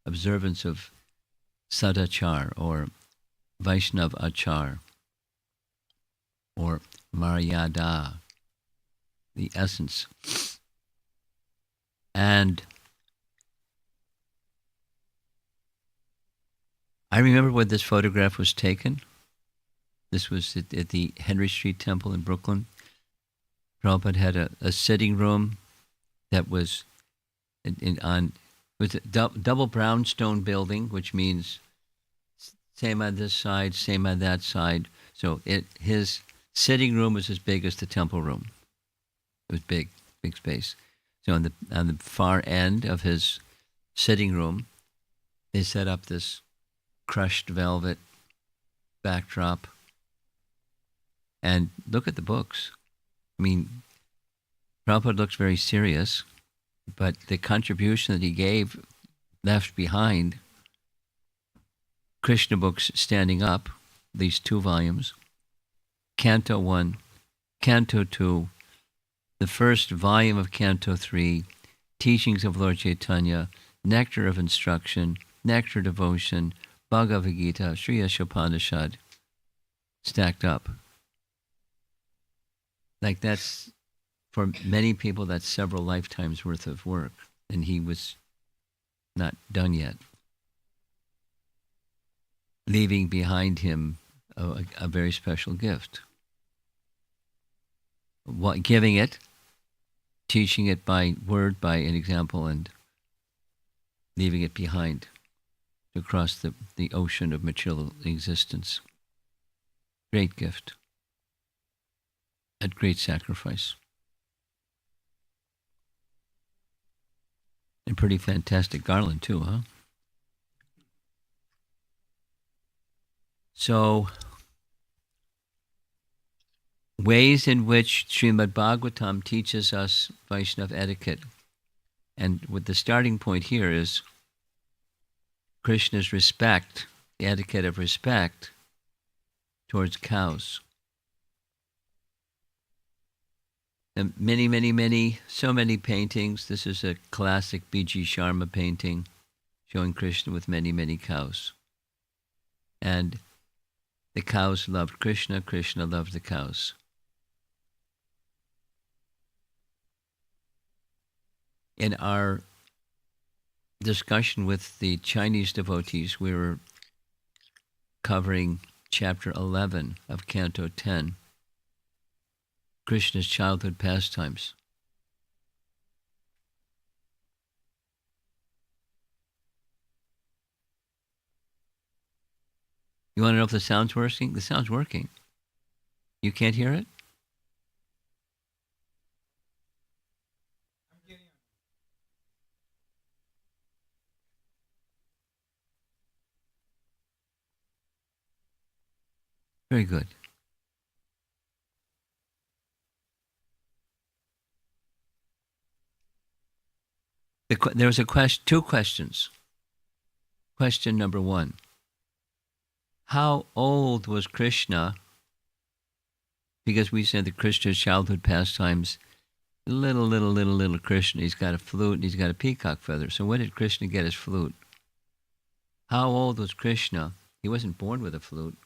observance of Sadachar or Vaishnav Achar or Maryada, the essence. And I remember when this photograph was taken. This was at the Henry Street Temple in Brooklyn. Prabhupada had a sitting room that was with a double brownstone building, which means same on this side, same on that side. So his sitting room was as big as the temple room. It was big space. So on the far end of his sitting room, they set up this crushed velvet backdrop. And look at the books. I mean, Prabhupada looks very serious, but the contribution that he gave left behind, Krishna books standing up, these 2 volumes, Canto 1, Canto 2, the first volume of Canto 3, Teachings of Lord Chaitanya, Nectar of Instruction, Nectar Devotion, Bhagavad Gita, Sri Ashopanishad, stacked up. Like that's, for many people, that's several lifetimes worth of work. And he was not done yet. Leaving behind him a very special gift. Giving it, teaching it by word, by an example, and leaving it behind to cross the ocean of material existence. Great gift. At great sacrifice. And pretty fantastic garland too, huh? So, ways in which Srimad Bhagavatam teaches us Vaishnava etiquette. And with the starting point here is Krishna's respect, the etiquette of respect towards cows. And many, so many paintings. This is a classic B.G. Sharma painting showing Krishna with many cows. And the cows loved Krishna, Krishna loved the cows. In our discussion with the Chinese devotees, we were covering chapter 11 of Canto 10. Krishna's childhood pastimes. You want to know if the sound's working? The sound's working. You can't hear it? Very good. There was two questions. Question number 1. How old was Krishna? Because we said that Krishna's childhood pastimes, little Krishna. He's got a flute and he's got a peacock feather. So when did Krishna get his flute? How old was Krishna? He wasn't born with a flute.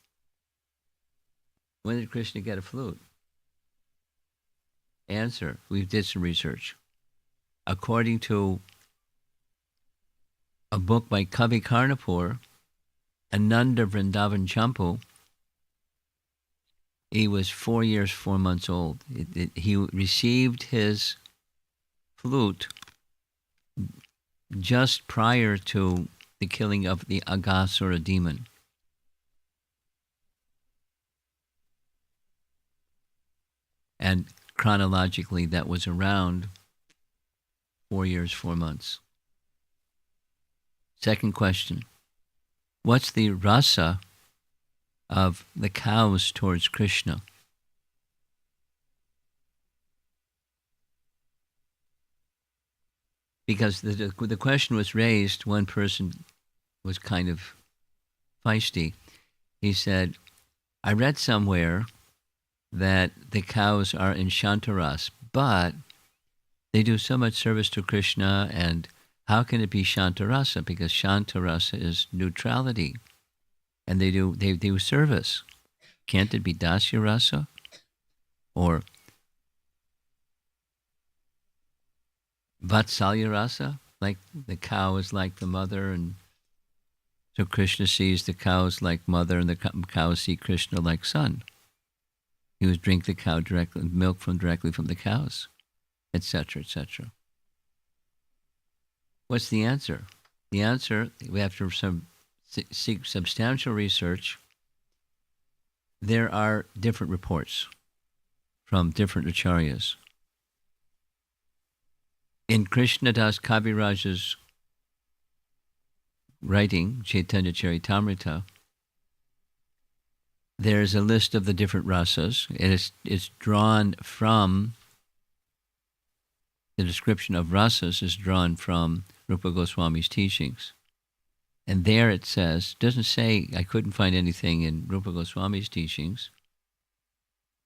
When did Krishna get a flute? Answer, we did some research. According to a book by Kavi Karnapur, Ananda Vrindavan Champu, he was 4 years, 4 months old. He received his flute just prior to the killing of the Aghasura demon. And chronologically, that was around 4 years, 4 months. Second question, what's the rasa of the cows towards Krishna? Because the question was raised, one person was kind of feisty. He said, I read somewhere that the cows are in Shantaras, but they do so much service to Krishna, and How can it be Shantarasa? Because Shantarasa is neutrality, and they do service. Can't it be Dasya Rasa? Or Vatsalya Rasa? Like the cow is like the mother, and so Krishna sees the cows like mother, and the cows see Krishna like son. He would drink the cow directly, milk directly from the cows, etc., etc. What's the answer? The answer, after some seek substantial research, there are different reports from different acharyas. In Krishnadas Kaviraj's writing, Chaitanya Charitamrita, there's a list of the different rasas. It's drawn from, the description of rasas is drawn from Rupa Goswami's teachings. And there it says, doesn't say, I couldn't find anything in Rupa Goswami's teachings,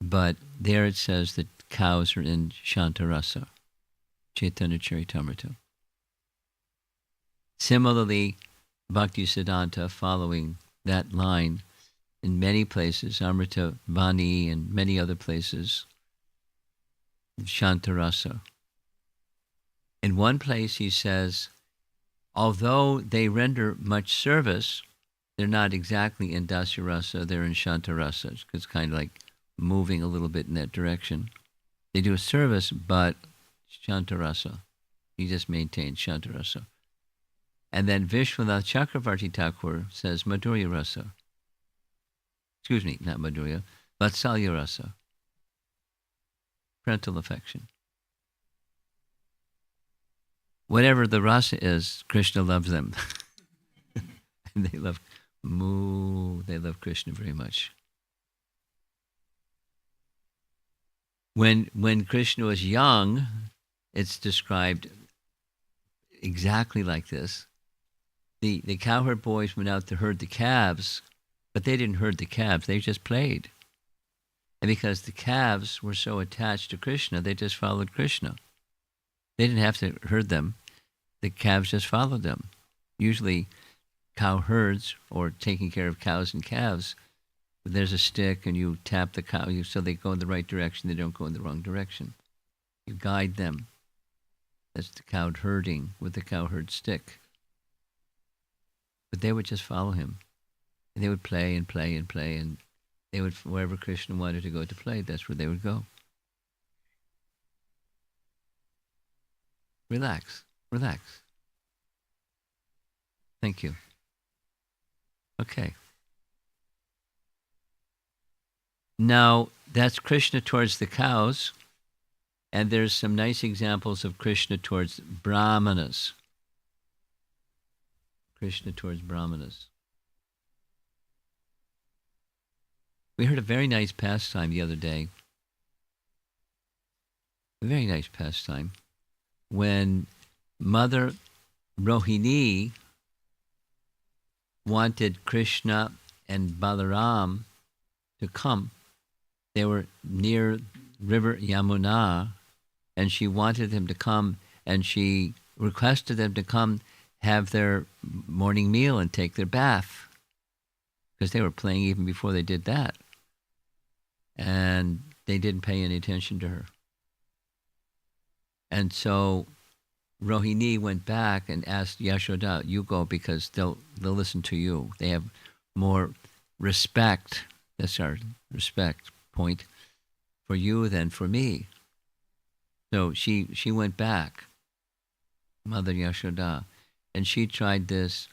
but there it says that cows are in Shantarasa, Chaitanya Charitamrita. Similarly, Bhakti Siddhanta, following that line, in many places, Amrita Vani and many other places, Shantarasa. In one place he says, although they render much service, they're not exactly in Dasarasa, they're in Shantarasa. It's kind of like moving a little bit in that direction. They do a service, but Shantarasa. He just maintains Shantarasa. And then Vishwanath Chakravarti Thakur says Madhurya Rasa. Excuse me, not Madhurya, Vatsalya Rasa. Parental affection. Whatever the rasa is, Krishna loves them. And they love Krishna very much. When Krishna was young, it's described exactly like this. The cowherd boys went out to herd the calves, but they didn't herd the calves, they just played. And because the calves were so attached to Krishna, they just followed Krishna. They didn't have to herd them. The calves just followed them. Usually cow herds, or taking care of cows and calves, there's a stick and you tap the cow so they go in the right direction, they don't go in the wrong direction. You guide them. That's the cow herding with the cow herd stick. But they would just follow him. And they would play and play and play, and they would, wherever Krishna wanted to go to play, that's where they would go. Relax. Thank you. Okay. Now, that's Krishna towards the cows, and there's some nice examples of Krishna towards brahmanas. Krishna towards brahmanas. We heard a very nice pastime the other day. A very nice pastime. When Mother Rohini wanted Krishna and Balaram to come. They were near River Yamuna, and she wanted them to come, and she requested them to come have their morning meal and take their bath, because they were playing even before they did that. And they didn't pay any attention to her. And so Rohini went back and asked Yashoda, you go, because they'll listen to you. They have more respect. That's our respect point for you than for me. So she went back, Mother Yashoda, and she tried this,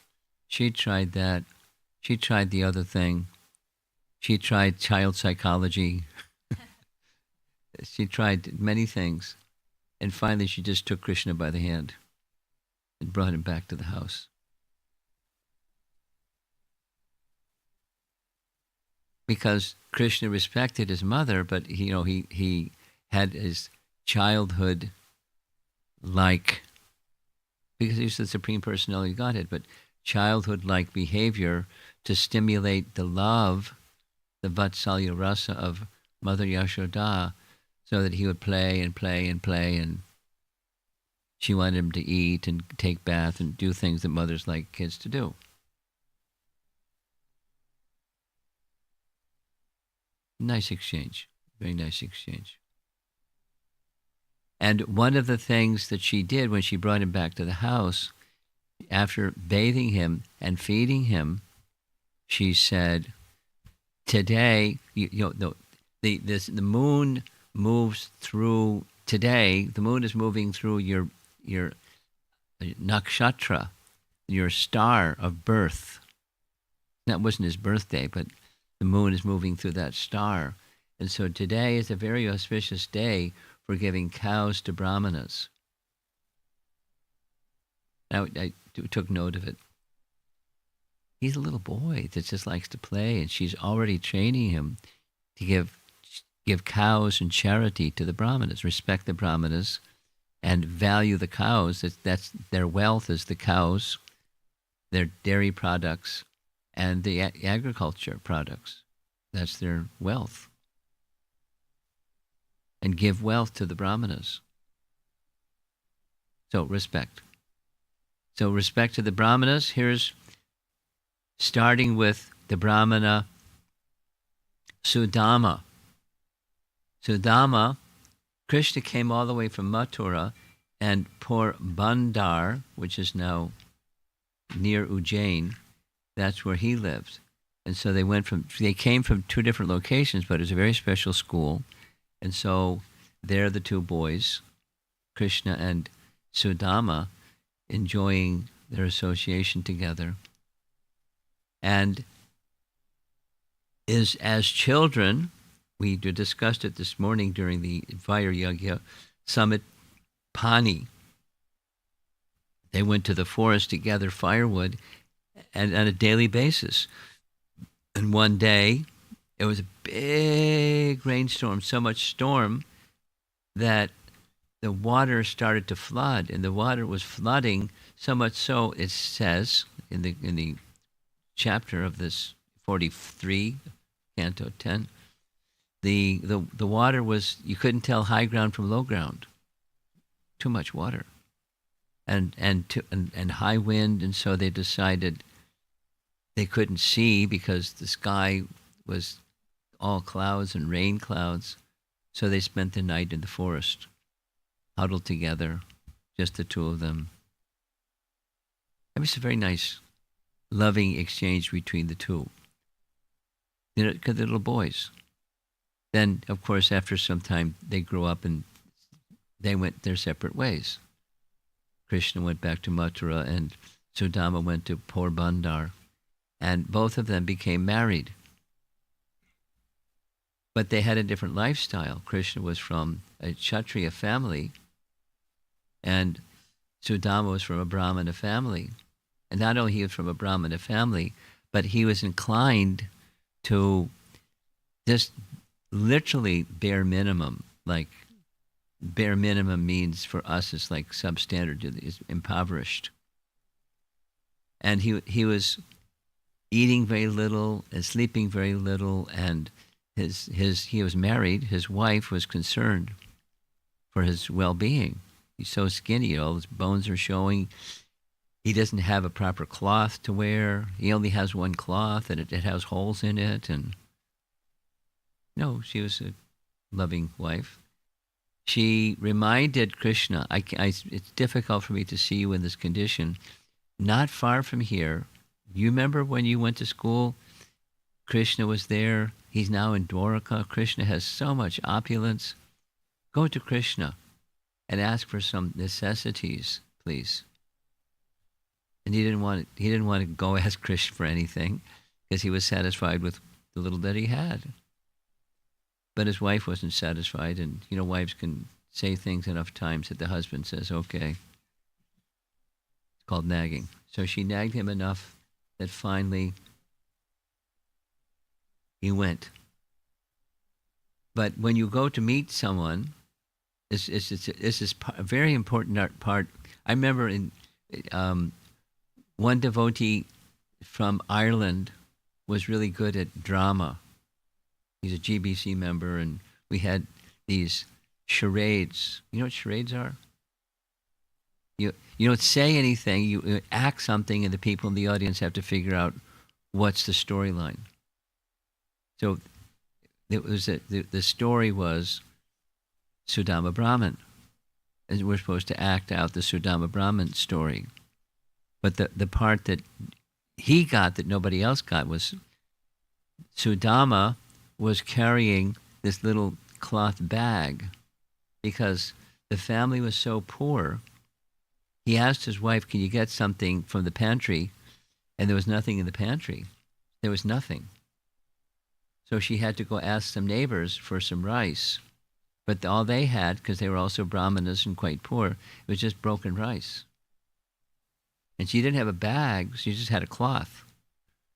she tried that, she tried the other thing, she tried child psychology, she tried many things, and finally she just took Krishna by the hand and brought him back to the house. Because Krishna respected his mother, but he had his childhood like, because he's the Supreme Personality of Godhead, but childhood-like behavior to stimulate the love, the Vatsalya rasa of Mother Yashoda, so that he would play and play and play. And She wanted him to eat and take bath and do things that mothers like kids to do. Nice exchange. Very nice exchange. And one of the things that she did when she brought him back to the house, after bathing him and feeding him, she said, "Today, the moon moves through today. The moon is moving through your nakshatra, your star of birth. That wasn't his birthday, but the moon is moving through that star, and so today is a very auspicious day for giving cows to brahmanas." Now, I took note of it. He's a little boy that just likes to play, and she's already training him to give cows and charity to the brahmanas, respect the brahmanas, and value the cows. That's their wealth is the cows, their dairy products, and the agriculture products. That's their wealth. And give wealth to the brahmanas. So respect. So respect to the brahmanas. Here's starting with the brahmana Sudama. Sudama, Krishna came all the way from Mathura and Porbandar, which is now near Ujjain. That's where he lived. And so they came from two different locations, but it was a very special school. And so there the two boys, Krishna and Sudama, enjoying their association together. And as children, we discussed it this morning during the Fire Yagya Summit, Pani. They went to the forest to gather firewood and on a daily basis. And one day, it was a big rainstorm, so much storm that the water started to flood, and the water was flooding so much so, it says in the chapter of this 43, Canto 10, the water was, you couldn't tell high ground from low ground. Too much water, and high wind, and so they decided they couldn't see because the sky was all clouds and rain clouds. So they spent the night in the forest, huddled together, just the two of them. It was a very nice, loving exchange between the two. Because they're little boys. Then, of course, after some time, they grew up and they went their separate ways. Krishna went back to Mathura and Sudama went to Porbandar. And both of them became married. But they had a different lifestyle. Krishna was from a Kshatriya family, and Sudama was from a Brahmana family. And not only he was from a Brahmana family, but he was inclined to just literally bare minimum. Like bare minimum means for us is like substandard, is impoverished. And he was eating very little and sleeping very little, and he was married. His wife was concerned for his well-being. He's so skinny, all his bones are showing. He doesn't have a proper cloth to wear. He only has one cloth, and it has holes in it. And no, she was a loving wife. She reminded Krishna, it's difficult for me to see you in this condition. Not far from here, you remember when you went to school? Krishna was there. He's now in Dwarka. Krishna has so much opulence. Go to Krishna and ask for some necessities, please. And he didn't want to go ask Krishna for anything because he was satisfied with the little that he had. But his wife wasn't satisfied, and wives can say things enough times that the husband says, okay. It's called nagging. So she nagged him enough that finally he went. But when you go to meet someone, this is a very important part. I remember one devotee from Ireland was really good at drama. He's a GBC member, and we had these charades. You know what charades are? You don't say anything. You act something, and the people in the audience have to figure out what's the storyline. So it was the story was Sudama Brahman, and we're supposed to act out the Sudama Brahman story. But the part that he got that nobody else got was Sudama was carrying this little cloth bag because the family was so poor. He asked his wife, "Can you get something from the pantry?" And there was nothing in the pantry. There was nothing. So she had to go ask some neighbors for some rice. But all they had, because they were also brahmanas and quite poor, it was just broken rice. And she didn't have a bag, she just had a cloth.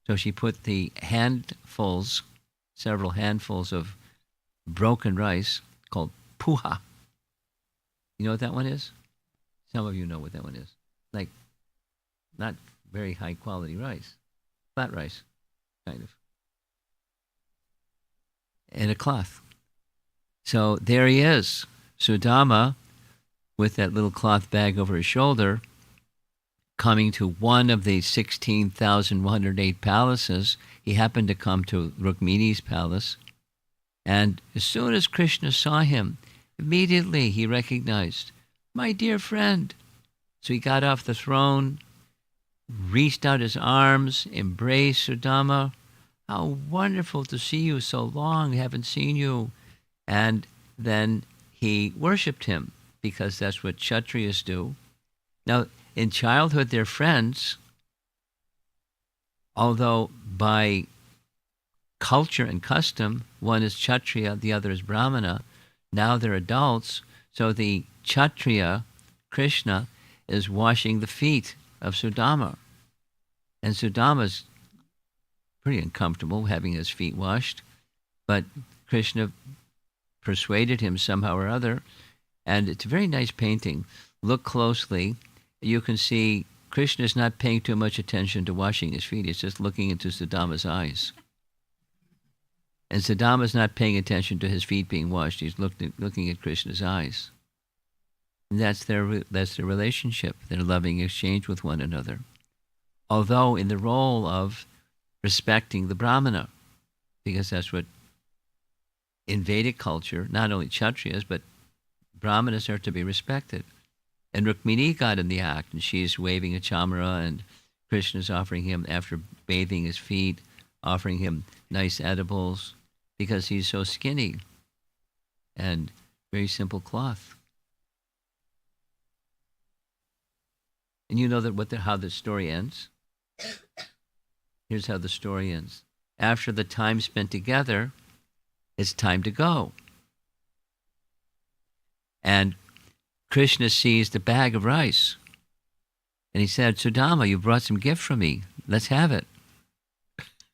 So she put the several handfuls of broken rice called puha. You know what that one is? Some of you know what that one is. Like, not very high quality rice. Flat rice, kind of. And a cloth. So there he is, Sudama, with that little cloth bag over his shoulder, coming to one of the 16,108 palaces. He happened to come to Rukmini's palace. And as soon as Krishna saw him, immediately he recognized, "My dear friend." So he got off the throne, reached out his arms, embraced Sudama. "How wonderful to see you, so long, haven't seen you." And then he worshipped him, because that's what Kshatriyas do. Now, in childhood, they're friends, although by culture and custom, one is Kshatriya, the other is Brahmana. Now they're adults, so the Kshatriya, Krishna, is washing the feet of Sudama. And Sudama's pretty uncomfortable having his feet washed, but Krishna persuaded him somehow or other, and it's a very nice painting. Look closely. You can see Krishna's not paying too much attention to washing his feet. He's just looking into Sudama's eyes. And Sudama's not paying attention to his feet being washed. He's looking at Krishna's eyes. And that's their relationship, their loving exchange with one another. Although in the role of respecting the Brahmana, because that's what in Vedic culture, not only Kshatriyas, but Brahmanas are to be respected. And Rukmini got in the act, and she's waving a chamara, and Krishna's offering him, after bathing his feet, offering him nice edibles, because he's so skinny, and very simple cloth. And you know that how the story ends? Here's how the story ends. After the time spent together, it's time to go. And Krishna sees the bag of rice. And he said, "Sudama, you brought some gift for me. Let's have it."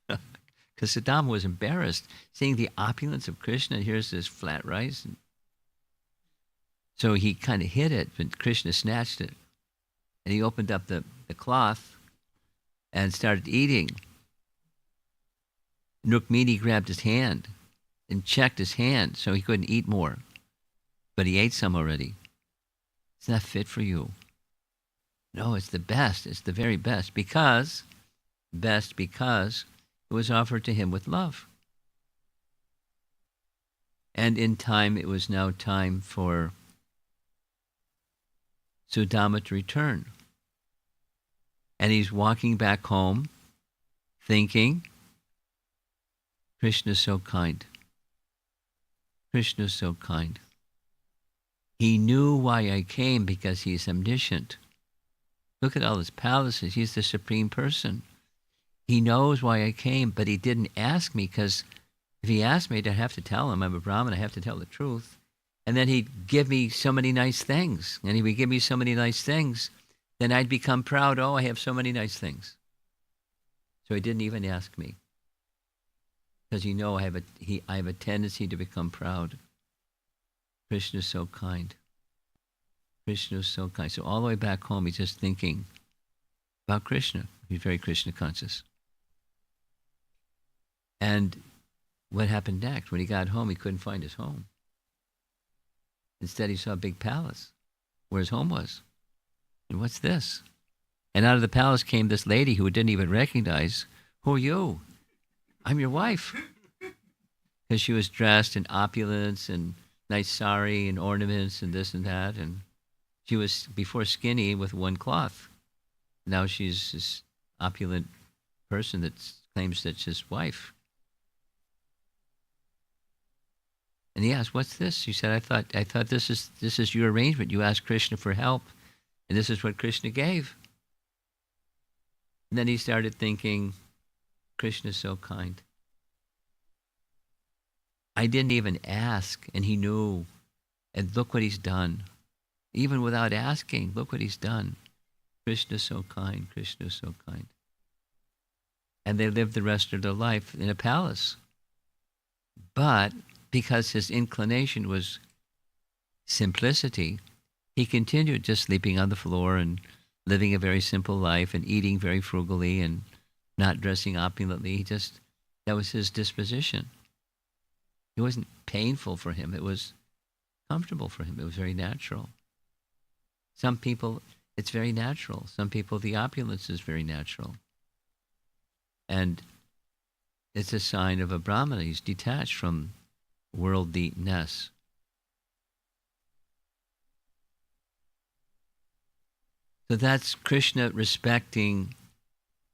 Because Sudama was embarrassed seeing the opulence of Krishna. And here's this flat rice. So he kind of hid it, but Krishna snatched it. And he opened up the cloth and started eating. Rukmini grabbed his hand and checked his hand so he couldn't eat more. But he ate some already. "It's not fit for you." "No, it's the best. It's the very best." Because it was offered to him with love. And in time, it was now time for Sudama to return. And he's walking back home thinking, Krishna's so kind. Krishna's so kind. He knew why I came because he's omniscient. Look at all his palaces. He's the supreme person. He knows why I came, but he didn't ask me, because if he asked me, I'd have to tell him I'm a Brahmin. I have to tell the truth. And then he'd give me so many nice things. And he would give me so many nice things, then I'd become proud. "Oh, I have so many nice things." So he didn't even ask me, because you know I have a tendency to become proud. Krishna is so kind. Krishna is so kind. So all the way back home, he's just thinking about Krishna. He's very Krishna conscious. And what happened next? When he got home, he couldn't find his home. Instead, he saw a big palace where his home was. And what's this? And out of the palace came this lady who didn't even recognize, who are you? I'm your wife. Because she was dressed in opulence and nice sari and ornaments and this and that. And she was before skinny with one cloth. Now she's this opulent person that claims that's his wife. And he asked, "What's this?" She said, "I thought this is your arrangement. You asked Krishna for help, and this is what Krishna gave." And then he started thinking, Krishna's so kind. I didn't even ask, and he knew. And look what he's done. Even without asking, look what he's done. Krishna's so kind. Krishna's so kind. And they lived the rest of their life in a palace. But because his inclination was simplicity, he continued just sleeping on the floor and living a very simple life and eating very frugally and not dressing opulently. That was his disposition. It wasn't painful for him. It was comfortable for him. It was very natural. Some people, it's very natural. Some people, the opulence is very natural. And it's a sign of a Brahmana. He's detached from worldliness. So that's Krishna respecting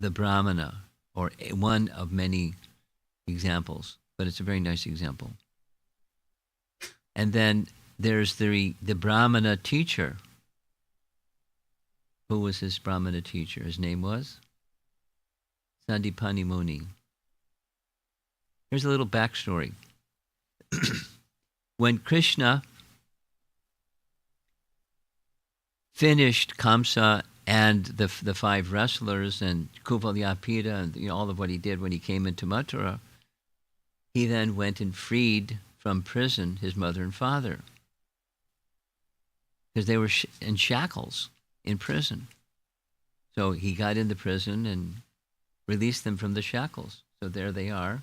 the Brahmana, or one of many examples, but it's a very nice example. And then there's the Brahmana teacher. Who was his Brahmana teacher? His name was Sandipani Muni. Here's a little backstory. When Krishna finished Kamsa and the five wrestlers and Kuvalyapita and all of what he did when he came into Mathura, he then went and freed from prison his mother and father, because they were in shackles in prison. So he got into prison and released them from the shackles. So there they are.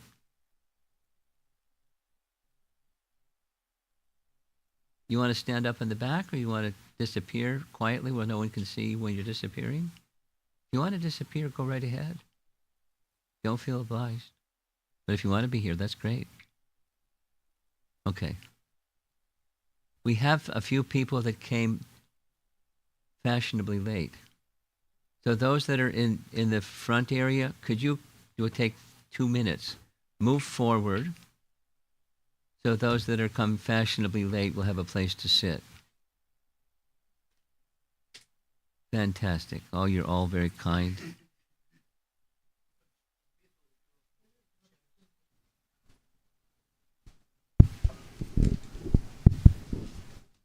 You want to stand up in the back, or you want to disappear quietly where no one can see when you're disappearing? If you want to disappear, go right ahead. Don't feel obliged. But if you want to be here, that's great. Okay. We have a few people that came fashionably late. So those that are in the front area, it will take 2 minutes. Move forward. So those that are come fashionably late will have a place to sit. Fantastic. Oh, you're all very kind.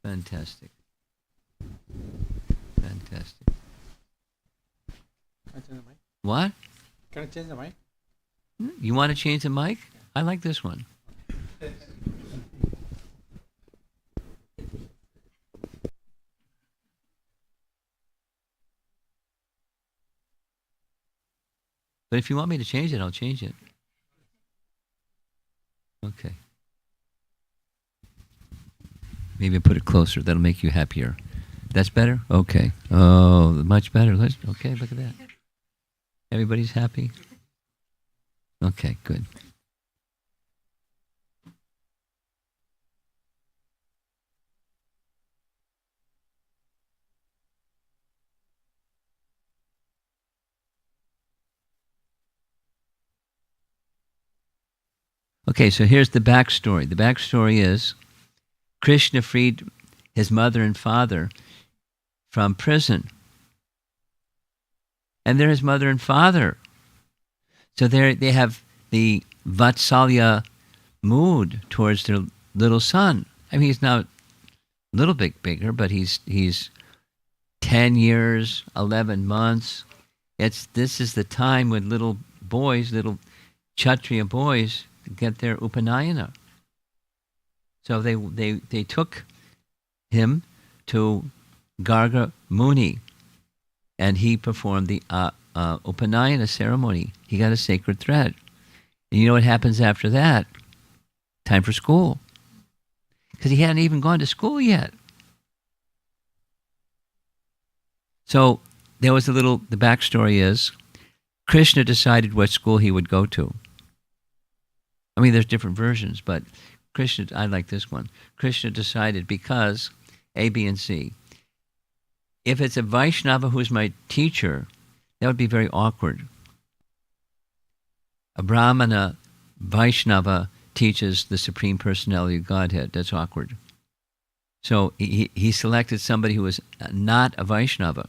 Fantastic. Fantastic. Can I change the mic? What? Can I change the mic? You want to change the mic? I like this one. But if you want me to change it, I'll change it. Okay. Maybe I'll put it closer. That'll make you happier. That's better? Okay. Oh, much better. Okay, look at that. Everybody's happy? Okay, good. Okay, so here's the backstory. The backstory is Krishna freed his mother and father from prison. And they're his mother and father. So they have the Vatsalya mood towards their little son. I mean, he's now a little bit bigger, but he's 10 years, 11 months. This is the time when little boys, little Kshatriya boys, get their Upanayana. So they took him to Garga Muni, and he performed the Upanayana ceremony. He got a sacred thread. And you know what happens after that? Time for school. Because he hadn't even gone to school yet. So there was the backstory is, Krishna decided what school he would go to. I mean, there's different versions, but I like this one. Krishna decided because A, B, and C. If it's a Vaishnava who's my teacher, that would be very awkward. A Brahmana Vaishnava teaches the Supreme Personality of Godhead. That's awkward. So he selected somebody who was not a Vaishnava.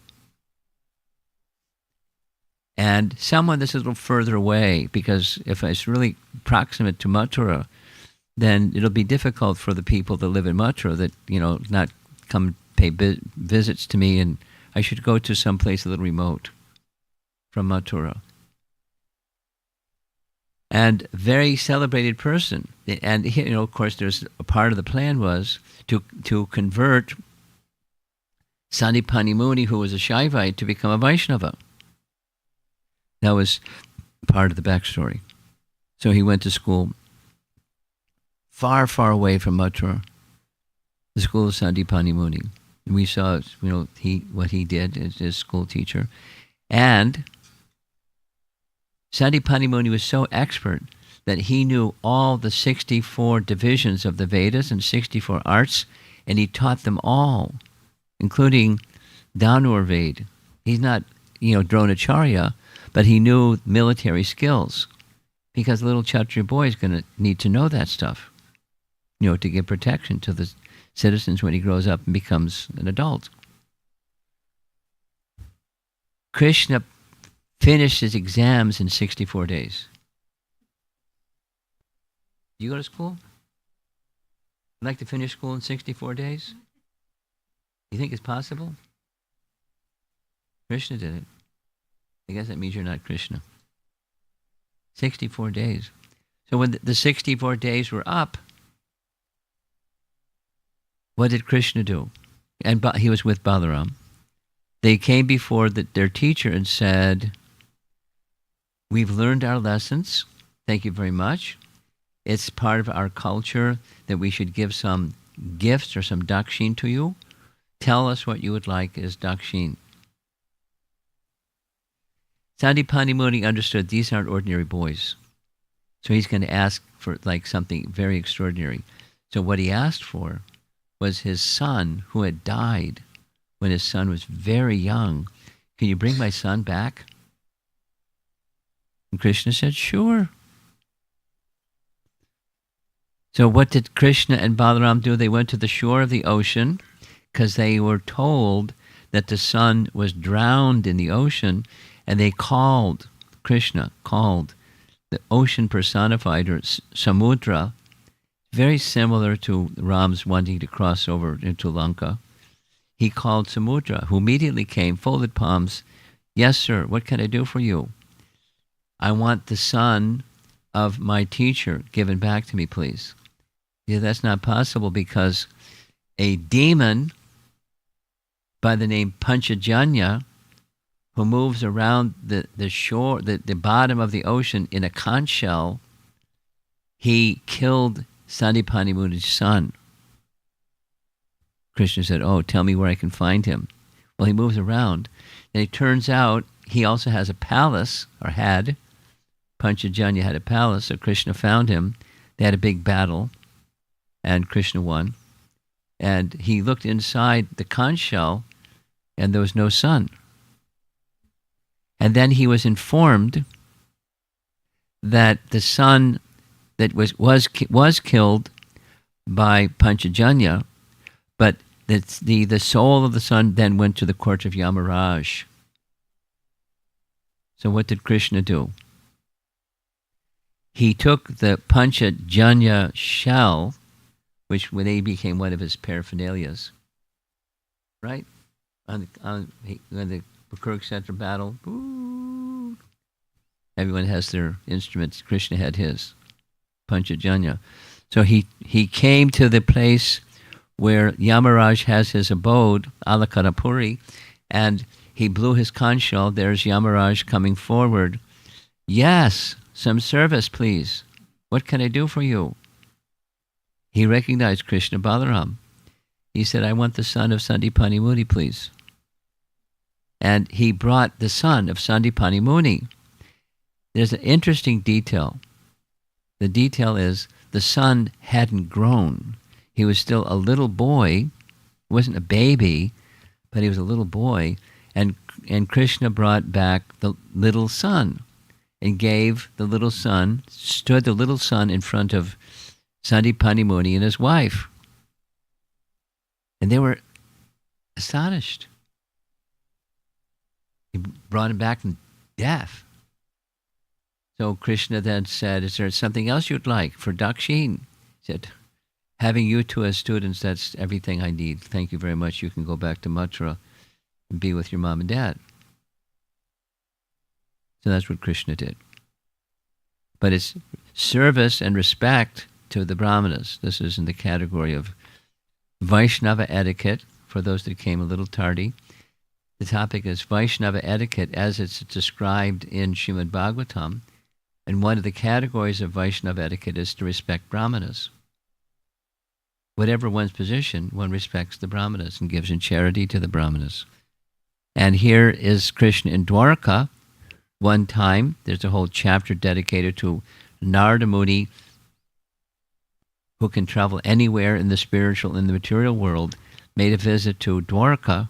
And someone that's a little further away, because if it's really proximate to Mathura, then it'll be difficult for the people that live in Mathura that, not come pay visits to me, and I should go to some place a little remote from Mathura. And very celebrated person. And, of course, there's a part of the plan was to convert Sandipani Muni, who was a Shaivite, to become a Vaishnava. That was part of the backstory. So he went to school far, far away from Mathura, the school of Sandipani Muni. And we saw, what he did as his school teacher. And Sandipani Muni was so expert that he knew all the 64 divisions of the Vedas and 64 arts, and he taught them all, including Dhanurved. He's not, Dronacharya, but he knew military skills, because the little Kshatriya boy is going to need to know that stuff, to give protection to the citizens when he grows up and becomes an adult. Krishna finished his exams in 64 days. You go to school? You'd like to finish school in 64 days? You think it's possible? Krishna did it. I guess that means you're not Krishna. 64 days. So when the 64 days were up, what did Krishna do? And he was with Balaram. They came before their teacher and said, "We've learned our lessons. Thank you very much. It's part of our culture that we should give some gifts or some dakshin to you. Tell us what you would like as dakshin." Sandipani Muni understood these aren't ordinary boys. So he's going to ask for something very extraordinary. So what he asked for was his son, who had died when his son was very young. "Can you bring my son back?" And Krishna said, "Sure." So what did Krishna and Balaram do? They went to the shore of the ocean because they were told that the son was drowned in the ocean, and Krishna called the ocean personified, or Samudra, very similar to Ram's wanting to cross over into Lanka. He called Samudra, who immediately came, folded palms. "Yes, sir, what can I do for you?" "I want the son of my teacher given back to me, please." Yeah, that's not possible, because a demon by the name Panchajanya, who moves around the shore, the bottom of the ocean in a conch shell, he killed Sandipani Muni's son. Krishna said, "Oh, tell me where I can find him." Well, he moves around, and it turns out he also has a palace, or had. Panchajanya had a palace, so Krishna found him. They had a big battle, and Krishna won. And he looked inside the conch shell, and there was no son. And then he was informed that the son that was killed by Panchajanya, but the soul of the son then went to the court of Yamaraj. So what did Krishna do? He took the Panchajanya shell, which when they became one of his paraphernalias, right? On the Kurukshetra battle, ooh, everyone has their instruments. Krishna had his, Panchajanya. So he came to the place where Yamaraj has his abode, Alakarapuri, and he blew his conch shell. There's Yamaraj coming forward. "Yes, some service, please. What can I do for you?" He recognized Krishna Balaram. He said, "I want the son of Sandipani Muni, please." And he brought the son of Sandipani Muni. There's an interesting detail. The detail is the son hadn't grown. He was still a little boy. He wasn't a baby, but he was a little boy. And Krishna brought back the little son and gave the little son, stood the little son in front of Sandipani Muni and his wife. And they were astonished. He brought him back from death. So Krishna then said, is there something else you'd like for Dakshin? He said, having you two as students, that's everything I need. Thank you very much. You can go back to Mathura and be with your mom and dad. So that's what Krishna did. But it's service and respect to the Brahmanas. This is in the category of Vaishnava etiquette, for those that came a little tardy. The topic is Vaishnava etiquette as it's described in Srimad Bhagavatam. And one of the categories of Vaishnava etiquette is to respect Brahmanas. Whatever one's position, one respects the Brahmanas and gives in charity to the Brahmanas. And here is Krishna in Dwarka. One time, there's a whole chapter dedicated to Narada Muni, who can travel anywhere in the spiritual and the material world, made a visit to Dwarka,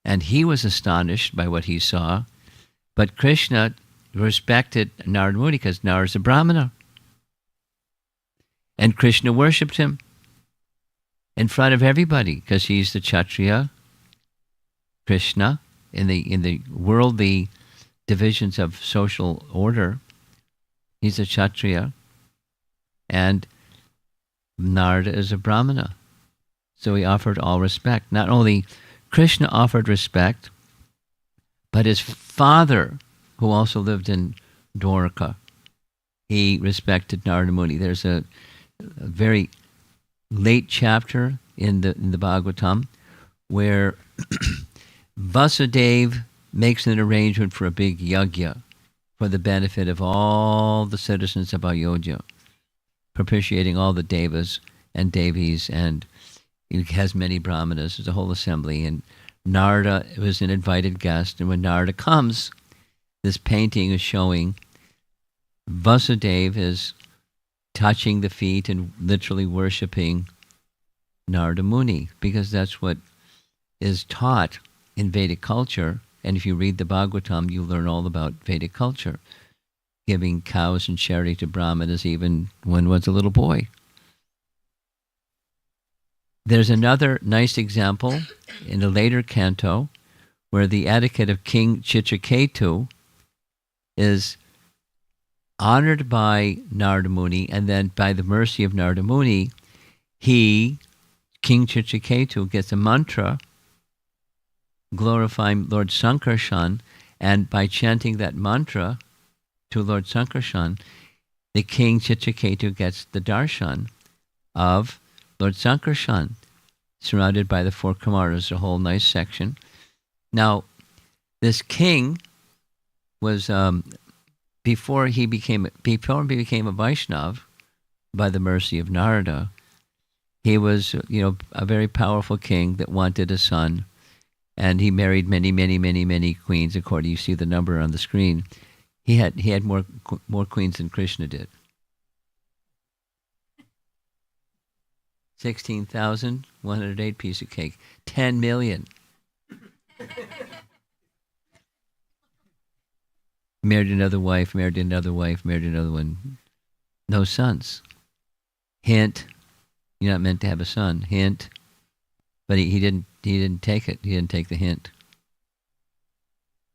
and he was astonished by what he saw. But Krishna respected Narada Muni because Narada's a Brahmana. And Krishna worshipped him in front of everybody because he's the Kshatriya. Krishna, in the worldly divisions of social order, he's a Kshatriya. And Narada is a Brahmana. So he offered all respect. Not only Krishna offered respect, but his father, who also lived in Dwarka, he respected Narada Muni. There's a very late chapter in the Bhagavatam where Vasudeva makes an arrangement for a big yajna for the benefit of all the citizens of Ayodhya, propitiating all the devas and devis, and he has many brahmanas. There's a whole assembly, and Narada was an invited guest. And when Narada comes, this painting is showing Vasudeva is touching the feet and literally worshipping Narada Muni, because that's what is taught in Vedic culture. And if you read the Bhagavatam, you learn all about Vedic culture, giving cows and charity to brahmanas even when was a little boy. There's another nice example in a later canto where the etiquette of King Chitraketu is honored by Narada Muni, and then by the mercy of Narada Muni, King Chitraketu, gets a mantra glorifying Lord Sankarshan, and by chanting that mantra to Lord Sankarshan, the King Chitraketu gets the darshan of Lord Sankarshan, surrounded by the four Kumaras, a whole nice section. Now, this king was, before he became a Vaishnav, by the mercy of Narada, he was, a very powerful king that wanted a son, and he married many, many, many, many queens. According, you see the number on the screen. He had more queens than Krishna did. 16,108 piece of cake. 10 million. Married another wife, married another wife, married another one. No sons. Hint, you're not meant to have a son. Hint. But he didn't take it. He didn't take the hint.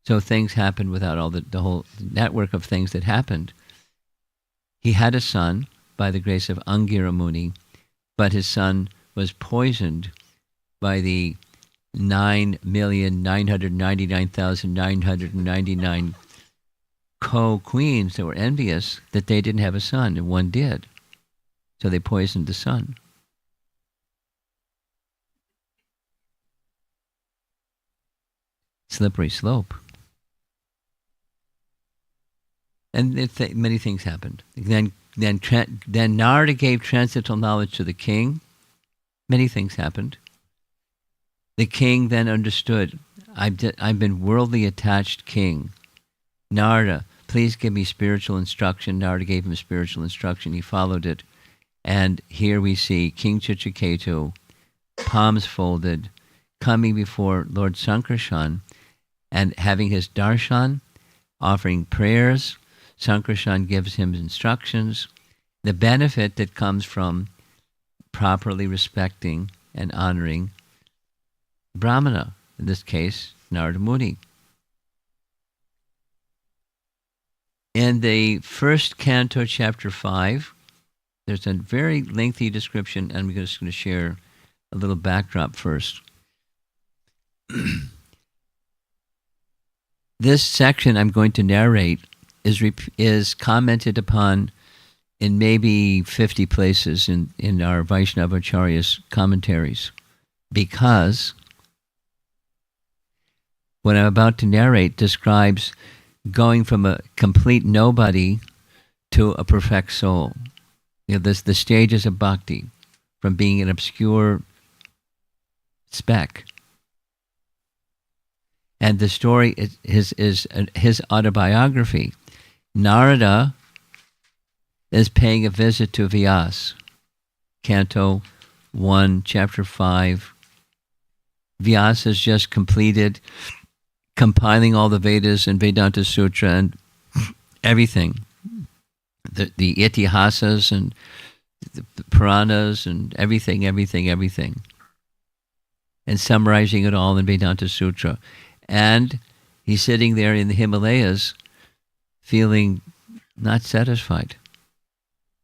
So things happened without all the whole network of things that happened. He had a son by the grace of Angira Muni, but his son was poisoned by the 9,999,999 co-queens that were envious that they didn't have a son, and one did. So they poisoned the son. Slippery slope. And many things happened. Then Narada gave transcendental knowledge to the king. Many things happened. The king then understood, I've been worldly attached king. Narada, please give me spiritual instruction. Narada gave him spiritual instruction. He followed it. And here we see King Chitraketu, palms folded, coming before Lord Sankarshan and having his darshan, offering prayers. Sankarshan gives him instructions. The benefit that comes from properly respecting and honoring Brahmana, in this case, Narada Muni. In the first canto, chapter 5, there's a very lengthy description, and I'm just going to share a little backdrop first. This section I'm going to narrate is commented upon in maybe 50 places in our Vaishnavacharya's commentaries, because what I'm about to narrate describes going from a complete nobody to a perfect soul. The stages of bhakti, from being an obscure speck. And the story is his autobiography. Narada is paying a visit to Vyas, Canto 1, Chapter 5. Vyas has just completed compiling all the Vedas and Vedanta Sutra and everything. The Itihasas and the Puranas and everything. And summarizing it all in Vedanta Sutra. And he's sitting there in the Himalayas feeling not satisfied.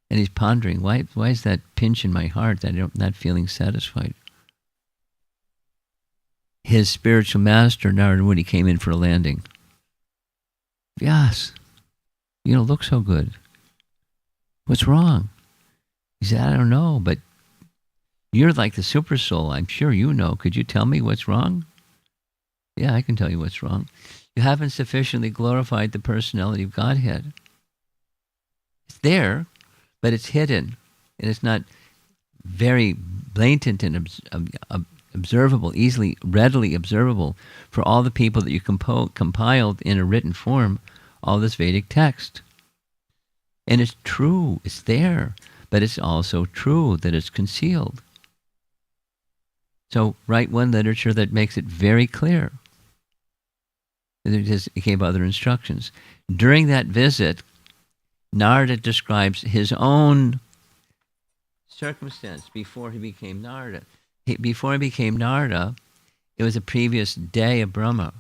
And he's pondering, why is that pinch in my heart that I'm not feeling satisfied? His spiritual master, Narada Muni, came in for a landing. Vyas, you don't look so good. What's wrong? He said, I don't know, but you're like the super soul. I'm sure you know. Could you tell me what's wrong? Yeah, I can tell you what's wrong. You haven't sufficiently glorified the personality of Godhead. It's there, but it's hidden, and it's not very blatant and observable, readily observable for all the people that you compiled in a written form, all this Vedic text. And it's true, it's there, but it's also true that it's concealed. So write one literature that makes it very clear. It gave other instructions. During that visit, Narada describes his own circumstance before he became Narada. Before he became Narada, it was a previous day of Brahma,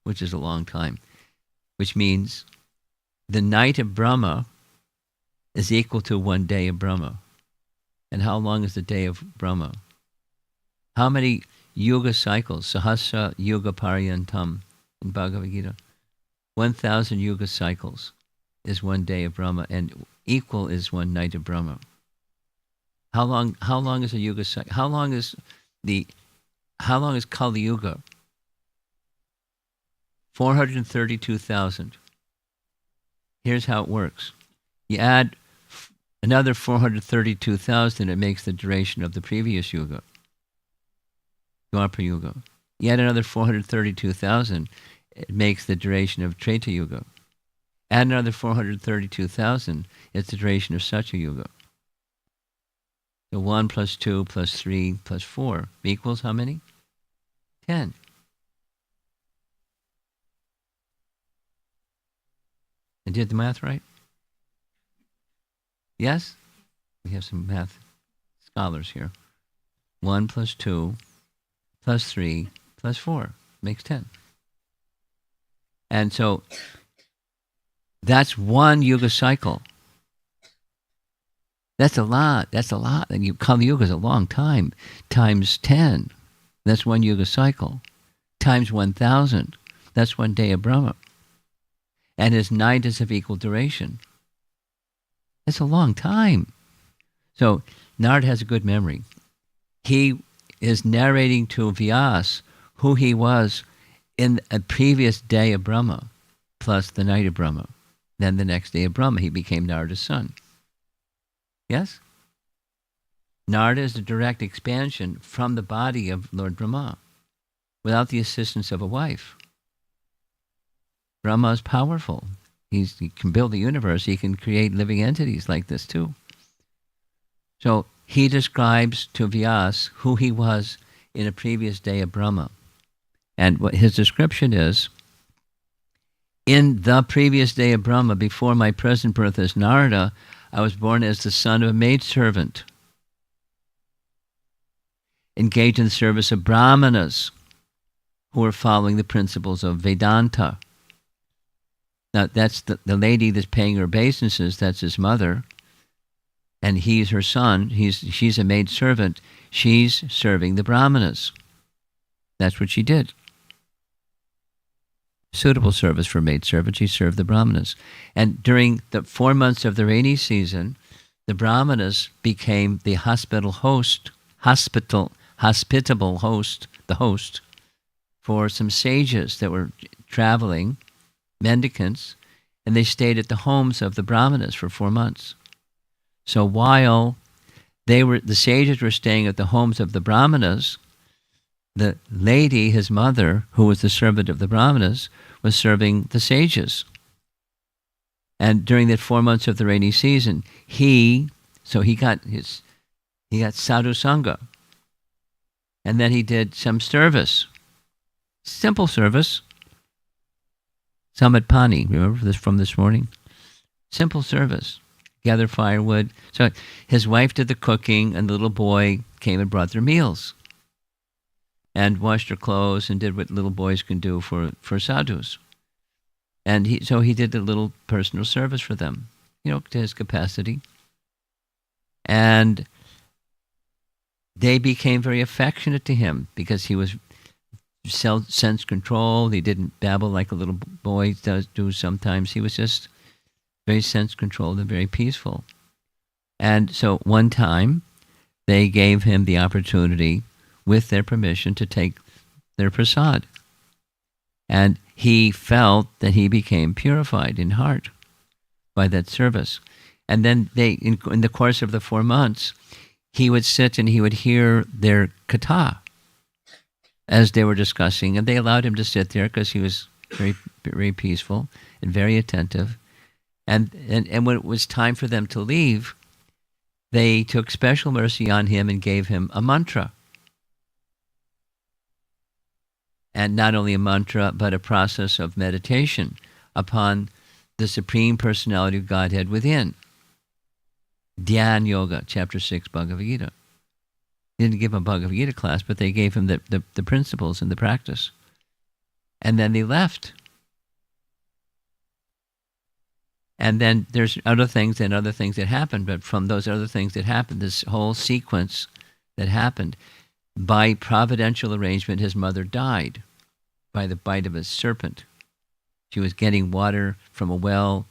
which is a long time, which means the night of Brahma is equal to 1 day of Brahma. And how long is the day of Brahma? How many yuga cycles? Sahasra yuga paryantam in Bhagavad Gita. 1,000 yuga cycles is 1 day of Brahma, and equal is 1 night of Brahma. How long is a yuga cycle? How long is Kali Yuga? 432,000. Here's how it works. You add another 432,000, it makes the duration of the previous yuga. Dwapara Yuga. You add another 432,000, it makes the duration of Treta Yuga. Add another 432,000, it's the duration of Satya Yuga. So 1 plus 2 plus 3 plus 4 equals how many? 10. I did the math right? Yes? We have some math scholars here. 1 plus 2 plus 3 plus 4 makes 10. And so that's 1 yuga cycle. That's a lot. And Kali Yuga is a long time. Times 10, that's 1 yuga cycle. Times 1,000, that's 1 day of Brahma. And his night is of equal duration. That's a long time. So Narada has a good memory. He is narrating to Vyas who he was in a previous day of Brahma, plus the night of Brahma. Then the next day of Brahma, he became Narada's son. Yes? Narada is a direct expansion from the body of Lord Brahma. without the assistance of a wife. Brahma is powerful. He can build the universe. He can create living entities like this too. So he describes to Vyas who he was in a previous day of Brahma. And what his description is, in the previous day of Brahma, before my present birth as Narada, I was born as the son of a maidservant, engaged in the service of Brahmanas who were following the principles of Vedanta. Now, that's the lady that's paying her obeisances, that's his mother, and he's her son. She's a maidservant. She's serving the Brahmanas. That's what she did. Suitable service for maidservant. She served the Brahmanas. And during the 4 months of the rainy season, the Brahmanas became the hospitable host, the host, for some sages that were traveling, mendicants, and they stayed at the homes of the Brahmanas for 4 months. So while the sages were staying at the homes of the Brahmanas, the lady, his mother, who was the servant of the Brahmanas, was serving the sages. And during that 4 months of the rainy season, he got sadhu sangha. And then he did some service, simple service. Samadpani, remember this from this morning? Simple service. Gather firewood. So his wife did the cooking, and the little boy came and brought their meals and washed their clothes and did what little boys can do for sadhus. And he did a little personal service for them, to his capacity. And they became very affectionate to him because he was sense-controlled. He didn't babble like a little boy do sometimes. He was just very sense-controlled and very peaceful. And so one time, they gave him the opportunity, with their permission, to take their prasad. And he felt that he became purified in heart by that service. And then in the course of the 4 months, he would sit and he would hear their katha as they were discussing. And they allowed him to sit there because he was very, very peaceful and very attentive. And when it was time for them to leave, they took special mercy on him and gave him a mantra. And not only a mantra, but a process of meditation upon the Supreme Personality of Godhead within. Dhyan Yoga, Chapter 6, Bhagavad Gita. They didn't give him a Bhagavad Gita class, but they gave him the principles and the practice. And then they left. And then there's other things that happened, but from those other things that happened, this whole sequence that happened, by providential arrangement, his mother died by the bite of a serpent. She was getting water from a well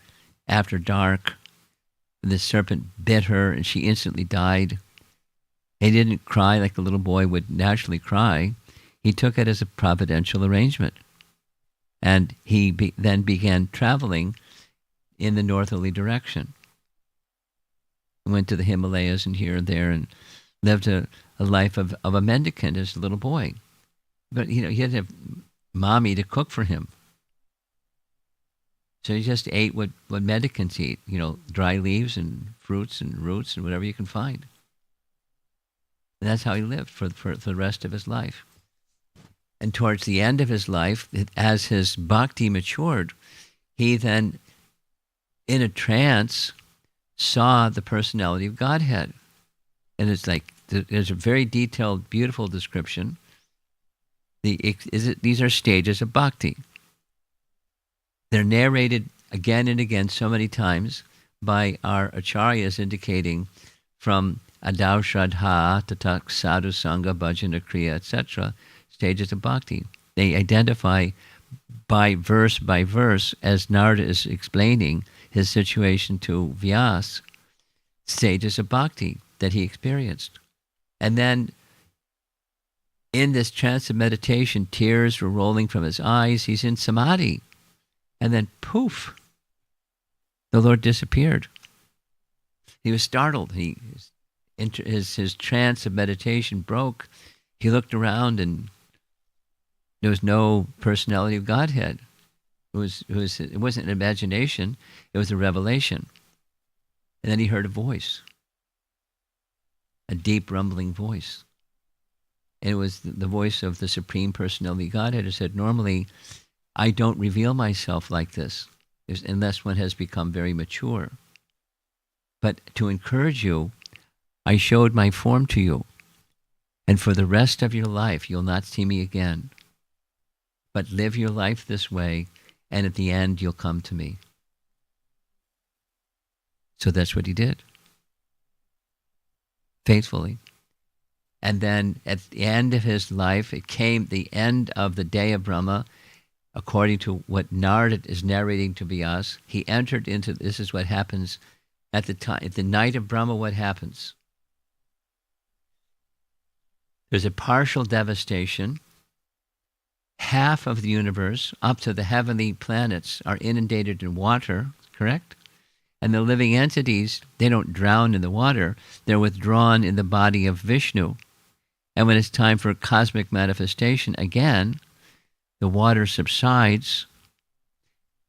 after dark. The serpent bit her, and she instantly died. He didn't cry like the little boy would naturally cry. He took it as a providential arrangement. And he then began traveling in the northerly direction. He went to the Himalayas and here and there and lived a life of a mendicant as a little boy. But, he had to have mommy to cook for him. So he just ate what mendicants eat, dry leaves and fruits and roots and whatever you can find. And that's how he lived for the rest of his life. And towards the end of his life, as his bhakti matured, he then, in a trance, saw the personality of Godhead. And it's like, there's a very detailed, beautiful description. These are stages of bhakti. They're narrated again and again so many times by our acharyas, indicating from Adav Shraddha, Tatak Sadhu Sangha, Bhajana Kriya, etc., stages of bhakti. They identify by verse, as Narada is explaining his situation to Vyas, stages of bhakti that he experienced. And then in this trance of meditation, tears were rolling from his eyes. He's in samadhi. And then, poof, the Lord disappeared. He was startled. His trance of meditation broke. He looked around and There was no personality of Godhead. It wasn't an imagination. It was a revelation. And then he heard a voice, a deep rumbling voice. And it was the voice of the Supreme Personality of Godhead, who said, normally, I don't reveal myself like this unless one has become very mature. But to encourage you, I showed my form to you. And for the rest of your life, you'll not see me again. But live your life this way, and at the end, you'll come to me. So that's what he did, faithfully. And then at the end of his life, it came the end of the day of Brahma, according to what Narada is narrating to be us. He entered into, this is what happens at the time, at the night of Brahma, what happens? There's a partial devastation. Half of the universe, up to the heavenly planets, are inundated in water, correct? And the living entities, they don't drown in the water. They're withdrawn in the body of Vishnu. And when it's time for cosmic manifestation, again, the water subsides.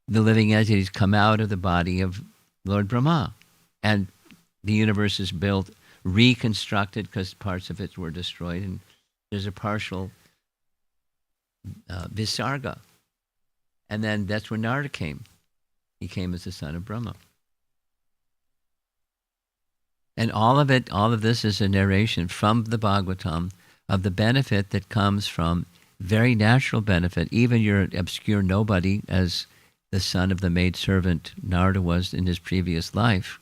The living entities come out of the body of Lord Brahma. And the universe is built, reconstructed, because parts of it were destroyed. And there's a partial Visarga. And then that's when Narada came. He came as the son of Brahma. And all of this is a narration from the Bhagavatam of the benefit that comes from very natural benefit. Even your obscure nobody, as the son of the maidservant Narada was in his previous life,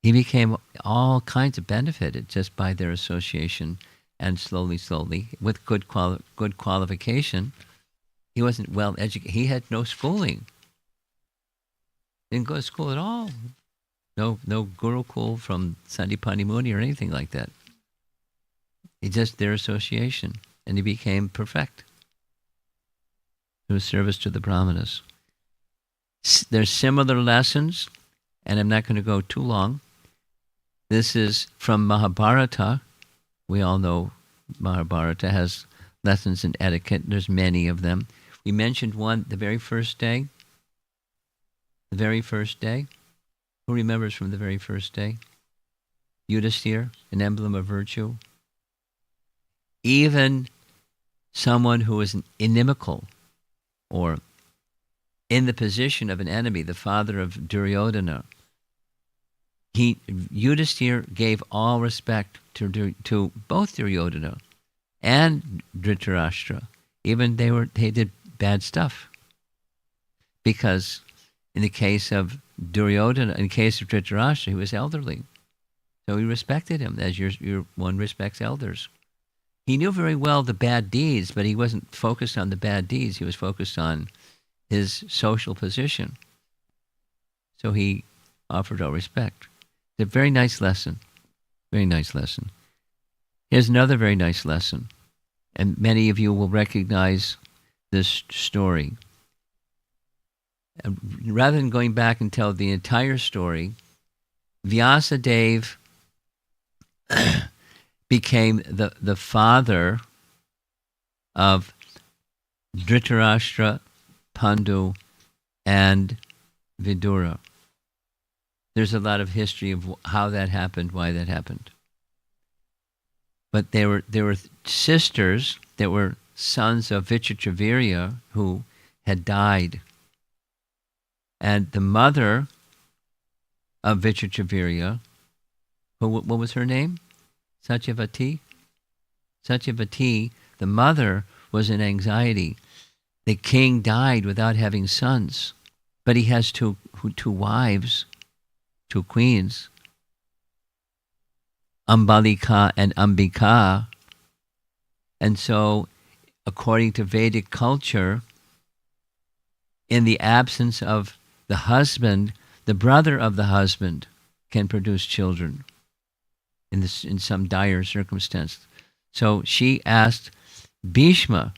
he became all kinds of benefited just by their association, and slowly, with good qualification. He wasn't well educated. He had no schooling. Didn't go to school at all. No Gurukul from Sandipani Muni or anything like that. It's just their association. And he became perfect through service to the Brahmanas. There's similar lessons, and I'm not going to go too long. This is from Mahabharata. We all know Mahabharata has lessons in etiquette. There's many of them. We mentioned one the very first day. The very first day. Who remembers from the very first day? Yudhisthira, an emblem of virtue. Even someone who is inimical or in the position of an enemy, the father of Duryodhana, Yudhisthira gave all respect to both Duryodhana and Dhritarashtra. Even they did bad stuff. Because in the case of Duryodhana, in the case of Dhritarashtra, he was elderly. So he respected him as one respects elders. He knew very well the bad deeds, but he wasn't focused on the bad deeds. He was focused on his social position. So he offered all respect. It's a very nice lesson. Very nice lesson. Here's another very nice lesson. And many of you will recognize this story. Rather than going back and tell the entire story, Vyasadeva became the father of Dhritarashtra, Pandu, and Vidura. There's a lot of history of how that happened, why that happened. But there were sisters that were sons of Vichitravirya who had died. And the mother of Vichitravirya, what was her name? Satyavati? Satyavati, the mother, was in anxiety. The king died without having sons, but he has two wives, two queens, Ambalika and Ambika. And so, according to Vedic culture, in the absence of the husband, the brother of the husband can produce children in some dire circumstance. So she asked Bhishma,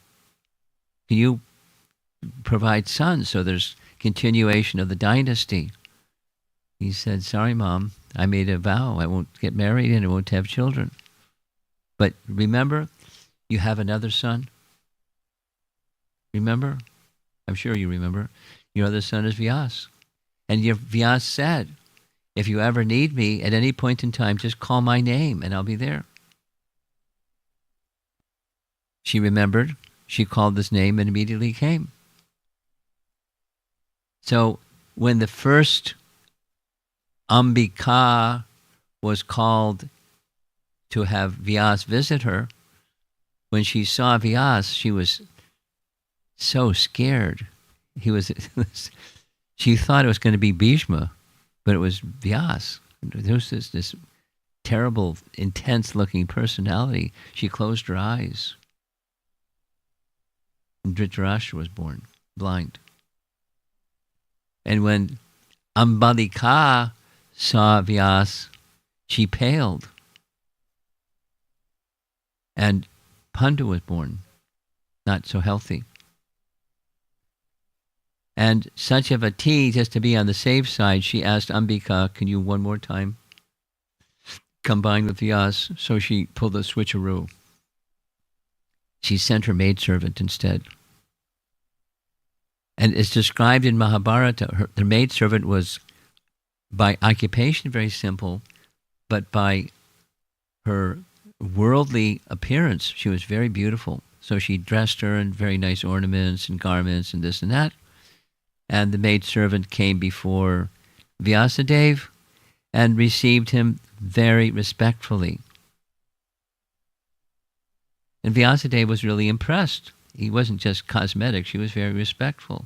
can you provide sons so there's continuation of the dynasty? He said, sorry, Mom, I made a vow. I won't get married and I won't have children. But remember, you have another son. Remember? I'm sure you remember. Your other son is Vyas. And Vyas said, if you ever need me at any point in time, just call my name and I'll be there. She remembered. She called his name and immediately came. So when the first Ambika was called to have Vyas visit her, when she saw Vyas, she was so scared. She thought it was going to be Bhishma, but it was Vyas. There was this terrible, intense-looking personality. She closed her eyes. And Dhritarashtra was born, blind. And when Ambalika saw Vyas, she paled. And Pandu was born, not so healthy. And Satyavati, just to be on the safe side, she asked Ambika, can you one more time combine with Vyas? So she pulled a switcheroo. She sent her maidservant instead. And it's described in Mahabharata, her maidservant was by occupation very simple, but by her worldly appearance, she was very beautiful. So she dressed her in very nice ornaments and garments and this and that. And the maidservant came before Vyasadeva and received him very respectfully. And Vyasadeva was really impressed. He wasn't just cosmetic, she was very respectful.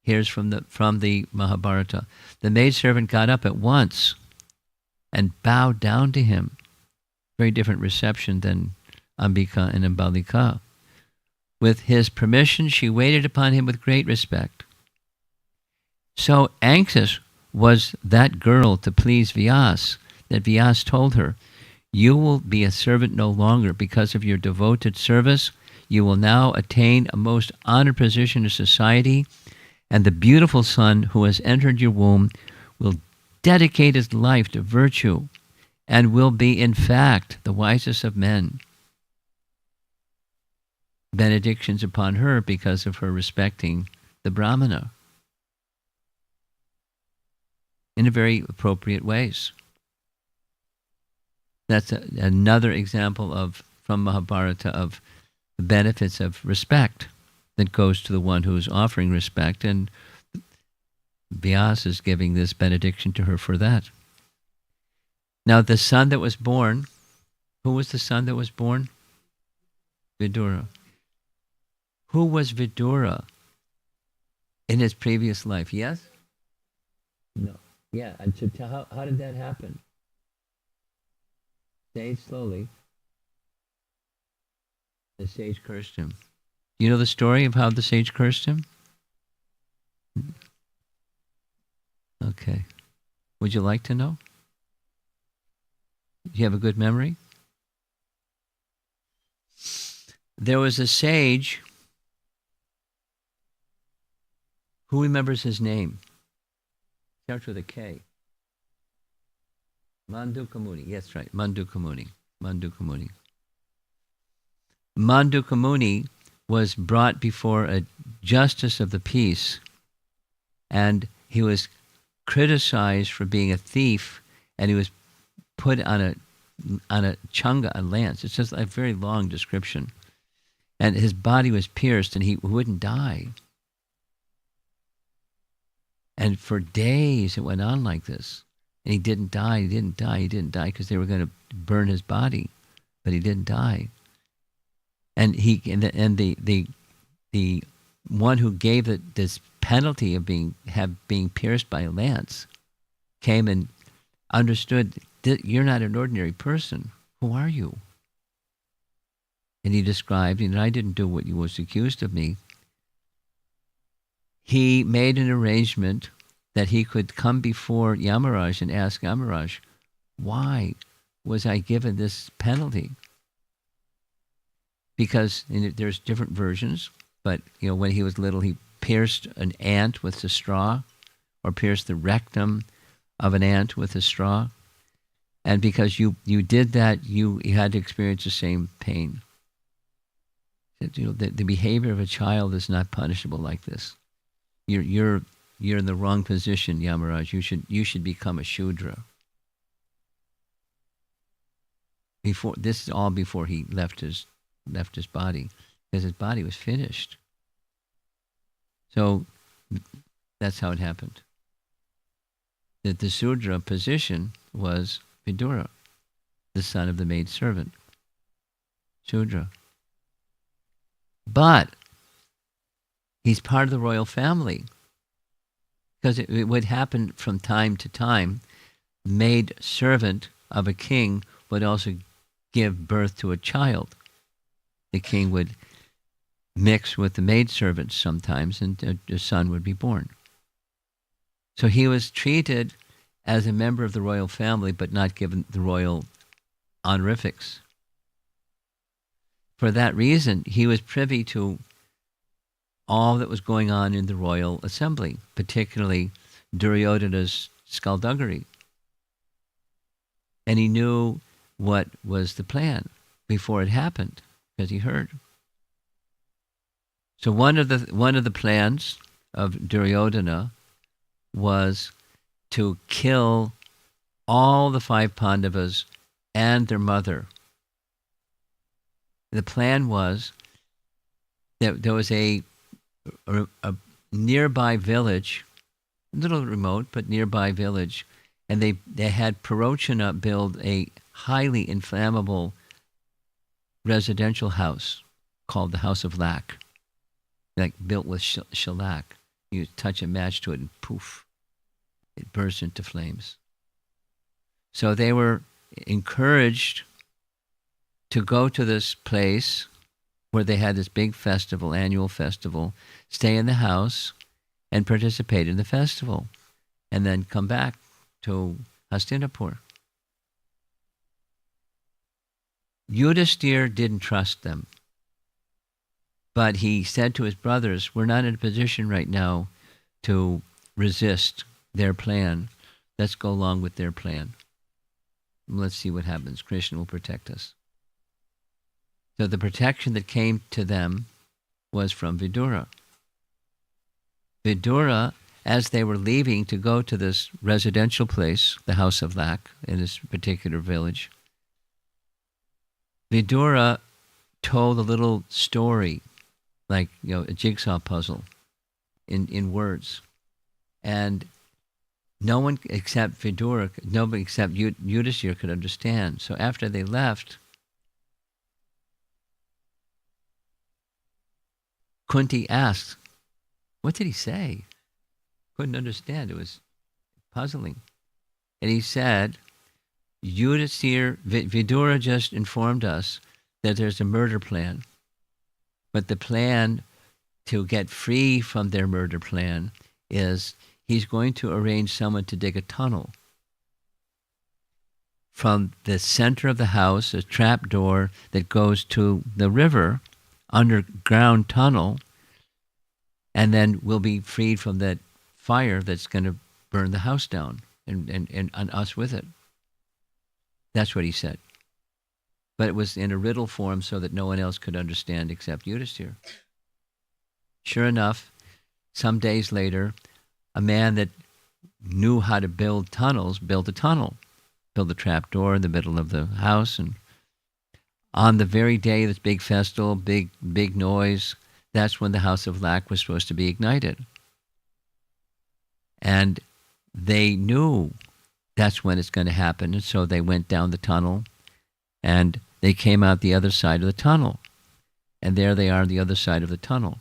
Here's from the Mahabharata. The maidservant got up at once and bowed down to him. Very different reception than Ambika and Ambalika. With his permission, she waited upon him with great respect. So anxious was that girl to please Vyas that Vyas told her, you will be a servant no longer because of your devoted service. You will now attain a most honored position in society, and the beautiful son who has entered your womb will dedicate his life to virtue and will be, in fact, the wisest of men. Benedictions upon her because of her respecting the Brahmana in a very appropriate ways. That's another example from Mahabharata of the benefits of respect that goes to the one who is offering respect, and Vyas is giving this benediction to her for that. Now the son that was born, who was the son that was born? Vidura. Who was Vidura in his previous life? Yes? No. Yeah, and so how did that happen? Say it slowly. The sage cursed him. You know the story of how the sage cursed him? Okay. Would you like to know? Do you have a good memory? There was a sage. Who remembers his name? Starts with a K. Mandukamuni. Yes, right. Mandukamuni. Mandukamuni. Mandukamuni was brought before a justice of the peace, and he was criticized for being a thief, and he was put on a changa, a lance. It's just a very long description. And his body was pierced, and he wouldn't die. And for days it went on like this. And he didn't die, because they were going to burn his body, but he didn't die. And the one who gave this penalty of being pierced by a lance came and understood that you're not an ordinary person. Who are you? And he described, and I didn't do what you was accused of me. He made an arrangement that he could come before Yamaraj and ask Yamaraj, why was I given this penalty? Because there's different versions, but when he was little, he pierced an ant with a straw, or pierced the rectum of an ant with a straw, and because you did that, you had to experience the same pain. The behavior of a child is not punishable like this. You're in the wrong position, Yamaraj. You should become a Shudra. This is all before he left his body, because his body was finished. So that's how it happened. That the Sudra position was Vidura, the son of the maidservant. Sudra. But he's part of the royal family, because it would happen from time to time. Maid servant of a king would also give birth to a child. The king would mix with the maidservants sometimes, and a son would be born. So he was treated as a member of the royal family, but not given the royal honorifics. For that reason, he was privy to all that was going on in the royal assembly, particularly Duryodhana's skullduggery. And he knew what was the plan before it happened, because he heard. So one of the plans of Duryodhana was to kill all the 5 Pandavas and their mother. The plan was that there was a nearby village, a little remote, but nearby village, and they had Purochana build a highly inflammable residential house called the House of Lac, like built with shellac. You touch a match to it and poof, it bursts into flames. So they were encouraged to go to this place where they had this big festival, annual festival, stay in the house and participate in the festival, and then come back to Hastinapur. Yudhishthira didn't trust them, but he said to his brothers, we're not in a position right now to resist their plan. Let's go along with their plan. Let's see what happens. Krishna will protect us. So the protection that came to them was from Vidura. Vidura, as they were leaving to go to this residential place, the House of Lac, in this particular village, Vidura told a little story, like a jigsaw puzzle, in words. And no one except Vidura, nobody except Yudhishthira could understand. So after they left, Kunti asked, what did he say? Couldn't understand. It was puzzling. And he said, Vidura just informed us that there's a murder plan. But the plan to get free from their murder plan is he's going to arrange someone to dig a tunnel from the center of the house, a trap door that goes to the river, underground tunnel, and then we'll be freed from that fire that's going to burn the house down and us with it. That's what he said. But it was in a riddle form so that no one else could understand except Yudhishthira. Sure enough, some days later, a man that knew how to build tunnels built a tunnel, built a trap door in the middle of the house, and on the very day of this big festival, big noise, that's when the House of Lac was supposed to be ignited. And they knew that's when it's going to happen, and so they went down the tunnel, and they came out the other side of the tunnel. And there they are on the other side of the tunnel.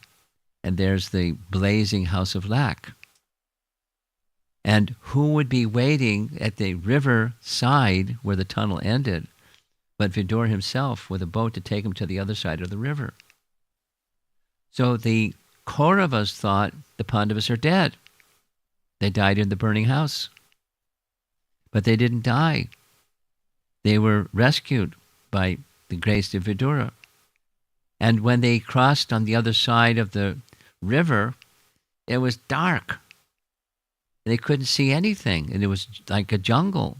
And there's the blazing House of Lac. And who would be waiting at the river side where the tunnel ended but Vidura himself with a boat to take him to the other side of the river? So the Kauravas thought the Pandavas are dead. They died in the burning house. But they didn't die. They were rescued by the grace of Vidura. And when they crossed on the other side of the river, it was dark. They couldn't see anything, and it was like a jungle.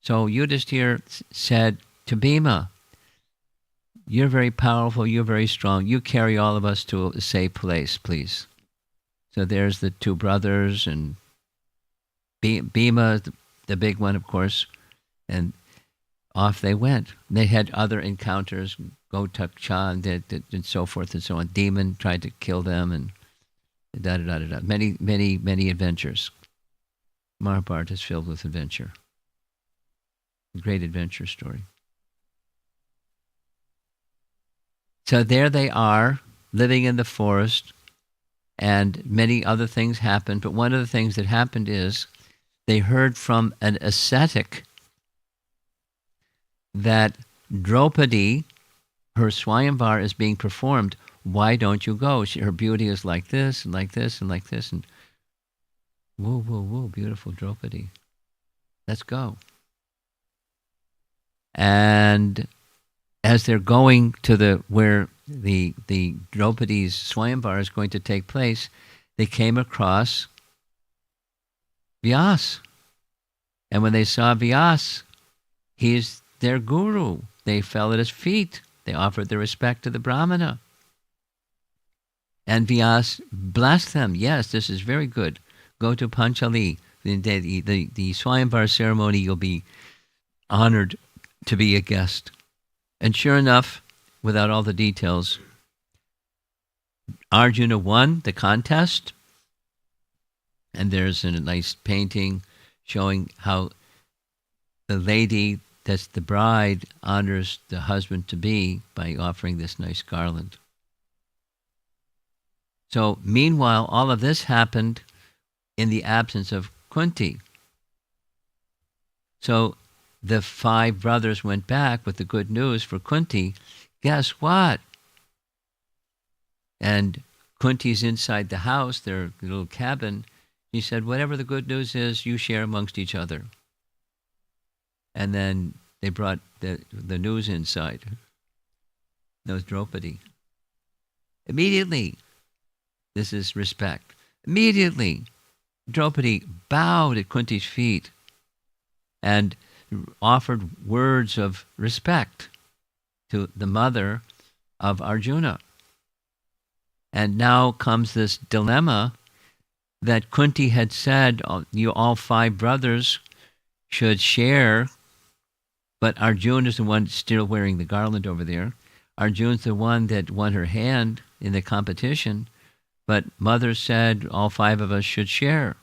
So Yudhishthira said to Bhima, You're very powerful. You're very strong. You carry all of us to a safe place, please. So there's the two brothers and Bhima, the big one, of course, and off they went. They had other encounters, Gotak Chand and so forth and so on. Demon tried to kill them and da da da da da. Many, many, many adventures. Mahabharata is filled with adventure. Great adventure story. So there they are, living in the forest, and many other things happened. But one of the things that happened is they heard from an ascetic that Draupadi, her Swayamvar, is being performed. Why don't you go? Her beauty is like this and like this and like this. And whoa, whoa, whoa, beautiful Draupadi. Let's go. And as they're going to where the Draupadi's Swayamvar is going to take place, they came across Vyas. And when they saw Vyas, he's their guru. They fell at his feet. They offered their respect to the Brahmana. And Vyas blessed them. Yes, this is very good. Go to Panchali. The Swayamvar ceremony, you'll be honored to be a guest. And sure enough, without all the details, Arjuna won the contest. And there's a nice painting showing how the lady that's the bride honors the husband-to-be by offering this nice garland. So meanwhile, all of this happened in the absence of Kunti. So the 5 brothers went back with the good news for Kunti. Guess what? And Kunti's inside the house, their little cabin. He said, whatever the good news is, you share amongst each other. And then they brought the news inside. That was Draupadi. Immediately, this is respect. Immediately, Draupadi bowed at Kunti's feet and offered words of respect to the mother of Arjuna. And now comes this dilemma that Kunti had said, you all 5 brothers should share, but Arjuna is the one still wearing the garland over there. Arjuna's the one that won her hand in the competition, but mother said all 5 of us should share.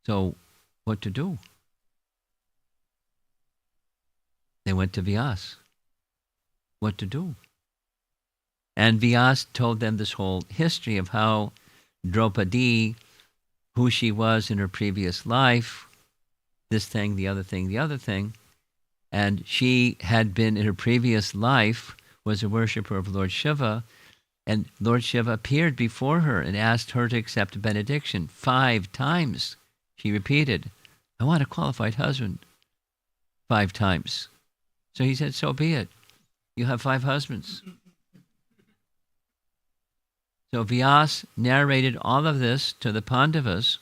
So what to do? They went to Vyas. What to do? And Vyas told them this whole history of how Draupadi, who she was in her previous life, this thing, the other thing, the other thing. And she had been, in her previous life, was a worshiper of Lord Shiva. And Lord Shiva appeared before her and asked her to accept a benediction. 5 times she repeated, I want a qualified husband. 5 times. So he said, so be it. You have 5 husbands. So Vyas narrated all of this to the Pandavas.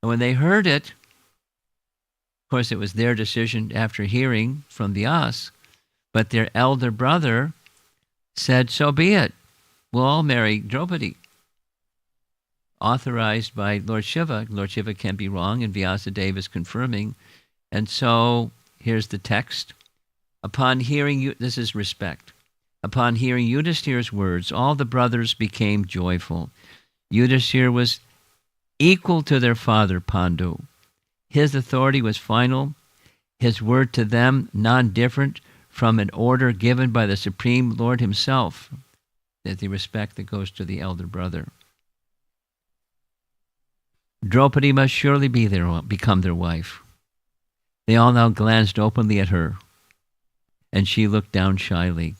And when they heard it, of course, it was their decision after hearing from Vyas, but their elder brother said, so be it. We'll all marry Draupadi. Authorized by Lord Shiva. Lord Shiva can't be wrong, and Vyasadeva is confirming. And so, here's the text. Upon hearing, this is respect. Upon hearing Yudhishthira's words, all the brothers became joyful. Yudhishthira was equal to their father, Pandu. His authority was final, his word to them non-different from an order given by the Supreme Lord himself. That's the respect that goes to the elder brother. Draupadi must surely become their wife. They all now glanced openly at her, and she looked down shyly.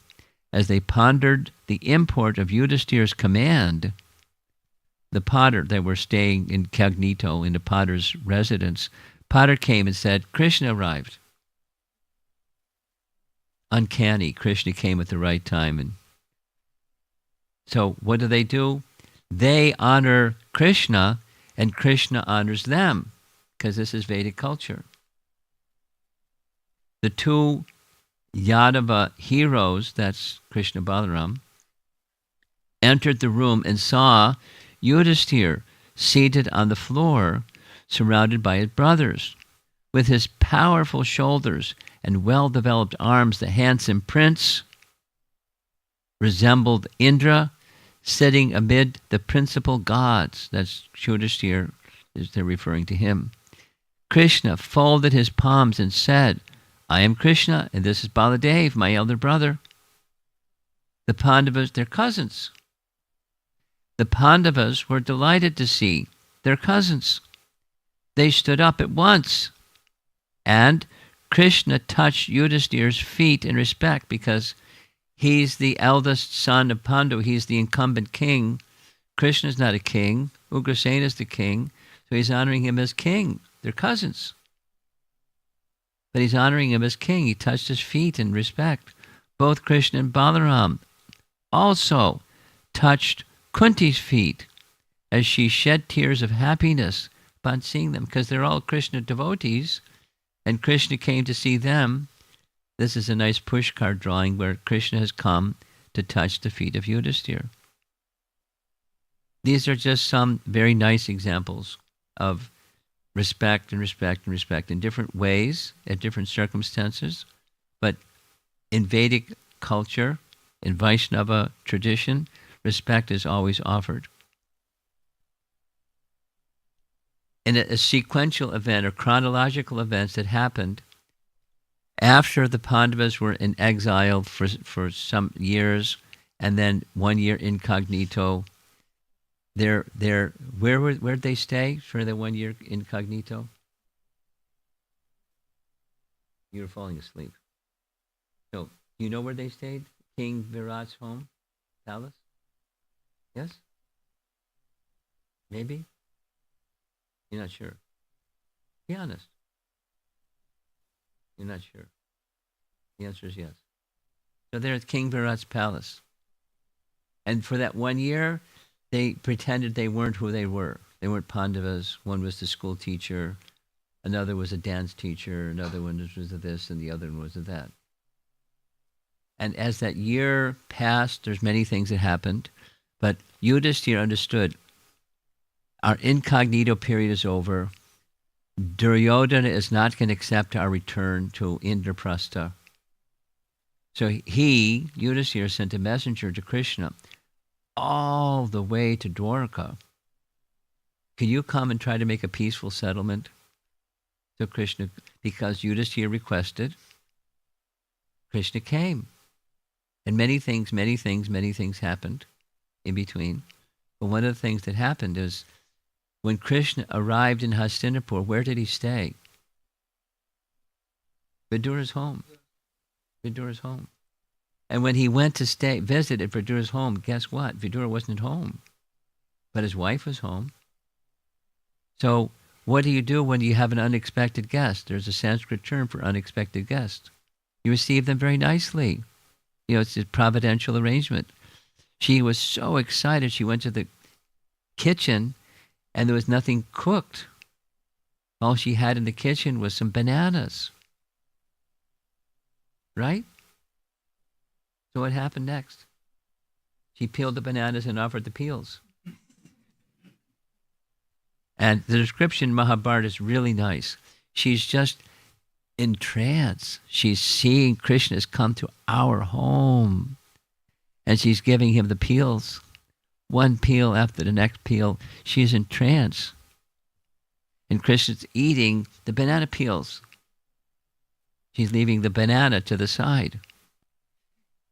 As they pondered the import of Yudhishthira's command, the potter, they were staying incognito in the potter's residence, potter came and said, Krishna arrived. Uncanny, Krishna came at the right time. And so what do? They honor Krishna, and Krishna honors them, because this is Vedic culture. The two Yadava heroes, that's Krishna Balaram, entered the room and saw Yudhishthira seated on the floor, surrounded by his brothers. With his powerful shoulders and well-developed arms, the handsome prince resembled Indra, sitting amid the principal gods. That's Yudhishthira, they're referring to him. Krishna folded his palms and said, I am Krishna, and this is Baladev, my elder brother. The Pandavas, they're cousins. The Pandavas were delighted to see their cousins. They stood up at once, and Krishna touched Yudhishthira's feet in respect because he's the eldest son of Pandu. He's the incumbent king. Krishna's not a king. Ugrasena's the king, so he's honoring him as king. They're cousins. But he's honoring him as king. He touched his feet in respect. Both Krishna and Balaram also touched Kunti's feet as she shed tears of happiness upon seeing them, because they're all Krishna devotees, and Krishna came to see them. This is a nice pushcart drawing where Krishna has come to touch the feet of Yudhishthira. These are just some very nice examples of respect and respect and respect in different ways, at different circumstances. But in Vedic culture, in Vaishnava tradition, respect is always offered. In a sequential event or chronological events that happened after the Pandavas were in exile for some years, and then 1 year incognito. Where'd they stay for the 1 year incognito? You were falling asleep. So you know where they stayed? King Virat's home, palace. Yes. Maybe. You're not sure. Be honest. You're not sure. The answer is yes. So they're at King Virat's palace. And for that 1 year, they pretended they weren't who they were. They weren't Pandavas. One was the school teacher. Another was a dance teacher. Another one was a this, and the other one was a that. And as that year passed, there's many things that happened. But Yudhishthira understood, our incognito period is over. Duryodhana is not going to accept our return to Indraprastha. So he, Yudhishthira, sent a messenger to Krishna all the way to Dwarka. Can you come and try to make a peaceful settlement? So Krishna, because Yudhishthira requested, Krishna came. And many things happened in between. But one of the things that happened is when Krishna arrived in Hastinapur, where did he stay? Vidura's home. Vidura's home. And when he went to visit at Vidura's home, guess what? Vidura wasn't home. But his wife was home. So what do you do when you have an unexpected guest? There's a Sanskrit term for unexpected guest. You receive them very nicely. It's a providential arrangement. She was so excited. She went to the kitchen and there was nothing cooked. All she had in the kitchen was some bananas. Right? So what happened next? She peeled the bananas and offered the peels. And the description in Mahabharata is really nice. She's just in trance. She's seeing Krishna has come to our home. And she's giving him the peels. One peel after the next peel. She's in trance. And Krishna's eating the banana peels. She's leaving the banana to the side.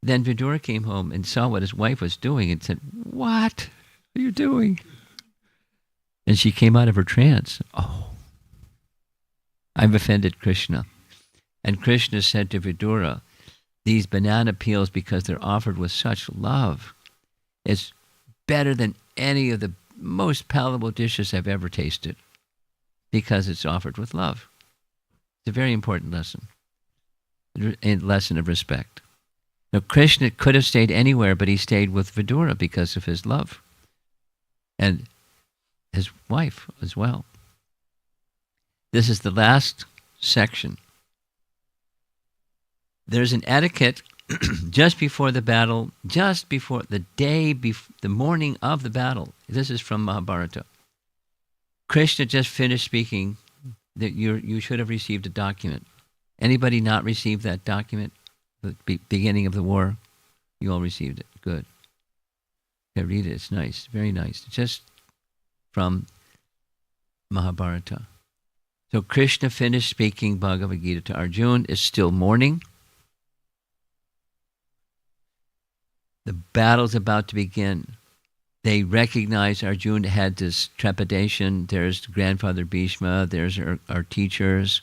Then Vidura came home and saw what his wife was doing and said, "What are you doing?" And she came out of her trance. "Oh, I've offended Krishna." And Krishna said to Vidura, "These banana peels, because they're offered with such love, it's better than any of the most palatable dishes I've ever tasted, because it's offered with love." It's a very important lesson, a lesson of respect. Now, Krishna could have stayed anywhere, but he stayed with Vidura because of his love. And his wife as well. This is the last section. There's an etiquette just before the battle, just before the morning of the battle. This is from Mahabharata. Krishna just finished speaking that you should have received a document. Anybody not received that document? The beginning of the war, you all received it. Good. Okay, read it. It's nice, very nice. Just from Mahabharata. So Krishna finished speaking Bhagavad Gita to Arjuna. It's still morning. The battle's about to begin. They recognize Arjuna had this trepidation. There's grandfather Bhishma. There's our teachers.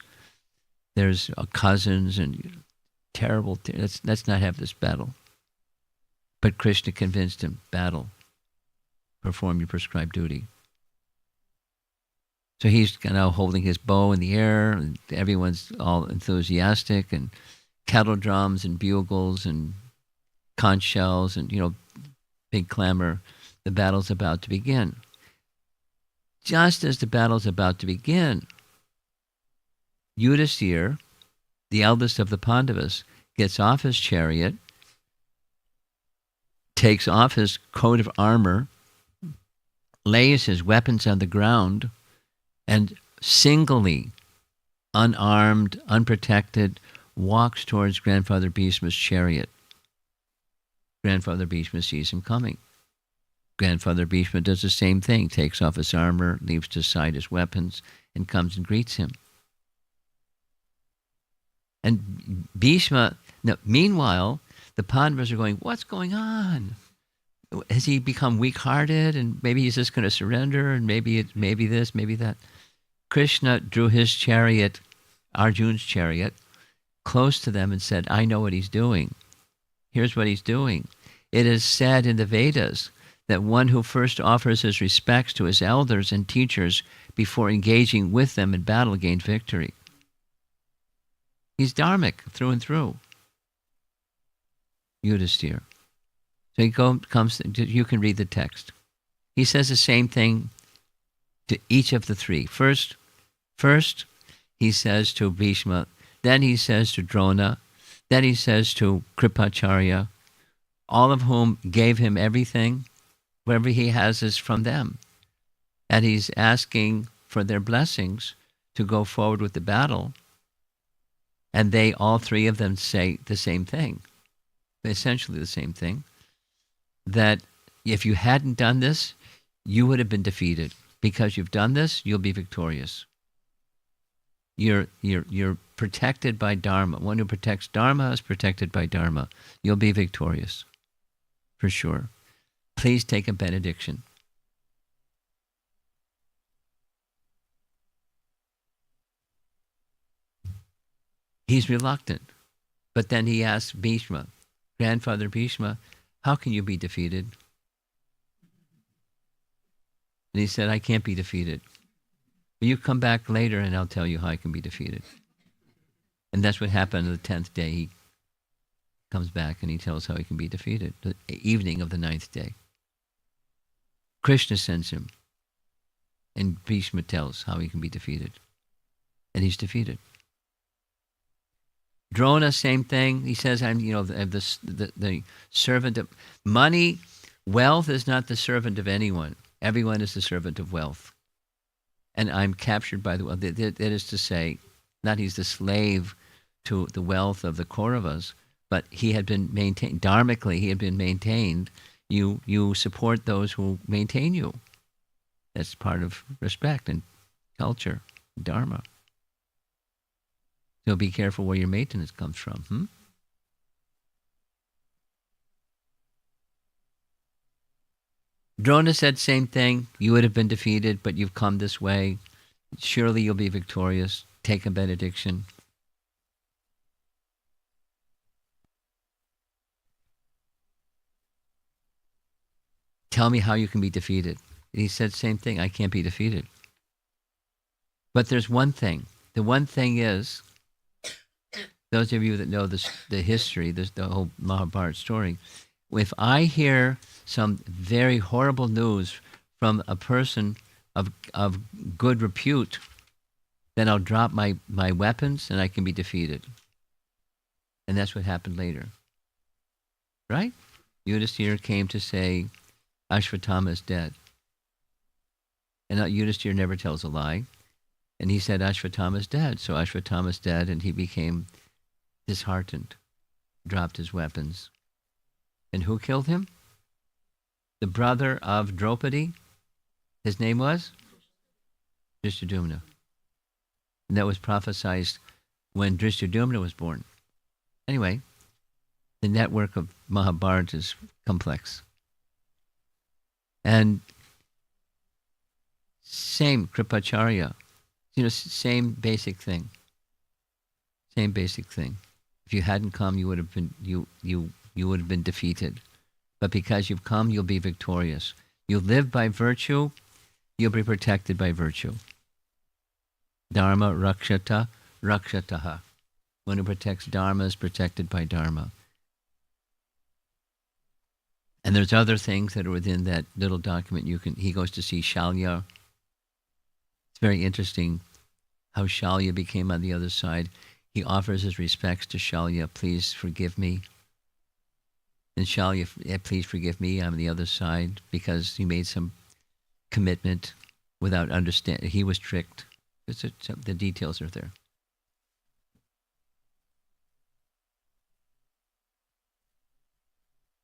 There's cousins and terrible. Let's not have this battle. But Krishna convinced him, battle. Perform your prescribed duty. So he's now holding his bow in the air, and everyone's all enthusiastic, and kettle drums and bugles and conch shells and, big clamor. The battle's about to begin. Just as the battle's about to begin, Yudhisthira, the eldest of the Pandavas, gets off his chariot, takes off his coat of armor, lays his weapons on the ground, and singly, unarmed, unprotected, walks towards Grandfather Bhishma's chariot. Grandfather Bhishma sees him coming. Grandfather Bhishma does the same thing, takes off his armor, leaves to side his weapons, and comes and greets him. And Bhishma, meanwhile, the Pandavas are going, what's going on? Has he become weak-hearted, and maybe he's just going to surrender, and maybe this, maybe that? Krishna drew his chariot, Arjuna's chariot, close to them and said, I know what he's doing. Here's what he's doing. It is said in the Vedas that one who first offers his respects to his elders and teachers before engaging with them in battle gained victory. He's dharmic through and through. Yudhisthira. So he comes. You can read the text. He says the same thing to each of the three. First, he says to Bhishma. Then he says to Drona. Then he says to Kripacharya, all of whom gave him everything. Whatever he has is from them. And he's asking for their blessings to go forward with the battle. And they, all three of them, say the same thing. Essentially the same thing. That if you hadn't done this, you would have been defeated. Because you've done this, you'll be victorious. You're protected by Dharma. One who protects Dharma is protected by Dharma. You'll be victorious. For sure. Please take a benediction. He's reluctant. But then he asks Bhishma, Grandfather Bhishma, how can you be defeated? And he said, I can't be defeated. But you come back later and I'll tell you how I can be defeated. And that's what happened on the 10th day. He comes back and he tells how he can be defeated. The evening of the 9th day. Krishna sends him. And Bhishma tells how he can be defeated. And he's defeated. Drona, same thing. He says, I'm, the servant of money. Wealth is not the servant of anyone. Everyone is the servant of wealth. And I'm captured by the wealth. That is to say, not he's the slave to the wealth of the Kauravas, but he had been maintained, dharmically he had been maintained. You support those who maintain you. That's part of respect and culture, dharma. So be careful where your maintenance comes from. Drona said same thing. You would have been defeated, but you've come this way. Surely you'll be victorious. Take a benediction. Tell me how you can be defeated. He said same thing. I can't be defeated. But there's one thing. The one thing is, those of you that know the history, the whole Mahabharata story, if I hear some very horrible news from a person of good repute, then I'll drop my weapons and I can be defeated. And that's what happened later. Right? Yudhisthira came to say, Ashvatthama is dead. And Yudhisthira never tells a lie. And he said, Ashvatthama is dead. So Ashvatthama is dead, and he became disheartened, dropped his weapons. And who killed him? The brother of Draupadi. His name was? Drishtadyumna. And that was prophesied when Drishtadyumna was born. Anyway, the network of Mahabharata is complex. And same Kripacharya, same basic thing. Same basic thing. If you hadn't come, you would have been you would have been defeated. But because you've come, you'll be victorious. You live by virtue, you'll be protected by virtue. Dharma rakshata rakshataha. One who protects Dharma is protected by Dharma. And there's other things that are within that little document. He goes to see Shalya. It's very interesting how Shalya became on the other side. He offers his respects to Shalya. Please forgive me. And Shalya, please forgive me. I'm on the other side, because he made some commitment without understanding. He was tricked. The details are there.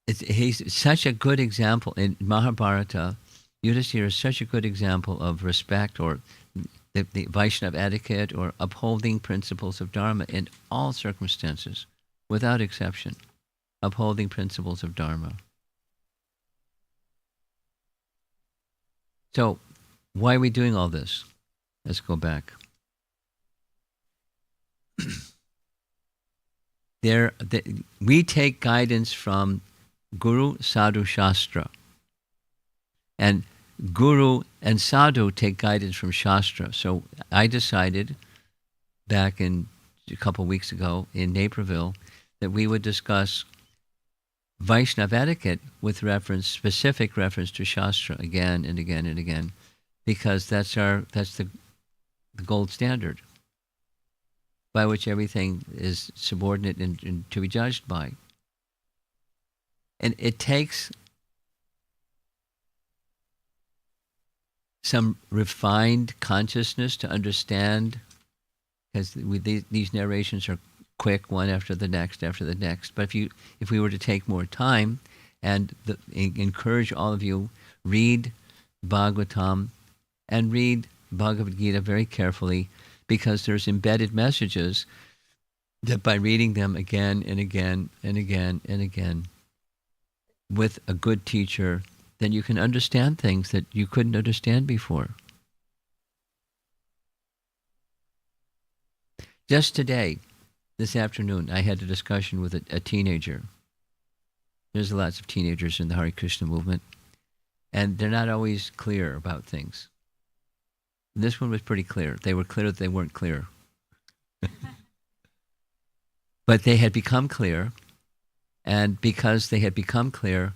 He's such a good example in Mahabharata. Yudhisthira is such a good example of respect, or the Vaishnava etiquette, or upholding principles of Dharma in all circumstances, without exception. Upholding principles of Dharma. So, why are we doing all this? Let's go back. We take guidance from Guru, Sadhu, Shastra. And Guru and Sadhu take guidance from Shastra. So I decided back a couple of weeks ago in Naperville that we would discuss Vaishnava etiquette with specific reference to Shastra again and again and again, because that's the gold standard by which everything is subordinate and to be judged by. And it takes some refined consciousness to understand, because these narrations are quick, one after the next. But if we were to take more time and encourage all of you, read Bhagavatam and read Bhagavad Gita very carefully, because there's embedded messages that by reading them again and again and again and again with a good teacher, then you can understand things that you couldn't understand before. Just today, this afternoon, I had a discussion with a teenager. There's lots of teenagers in the Hare Krishna movement, and they're not always clear about things. This one was pretty clear. They were clear that they weren't clear. But they had become clear, and because they had become clear,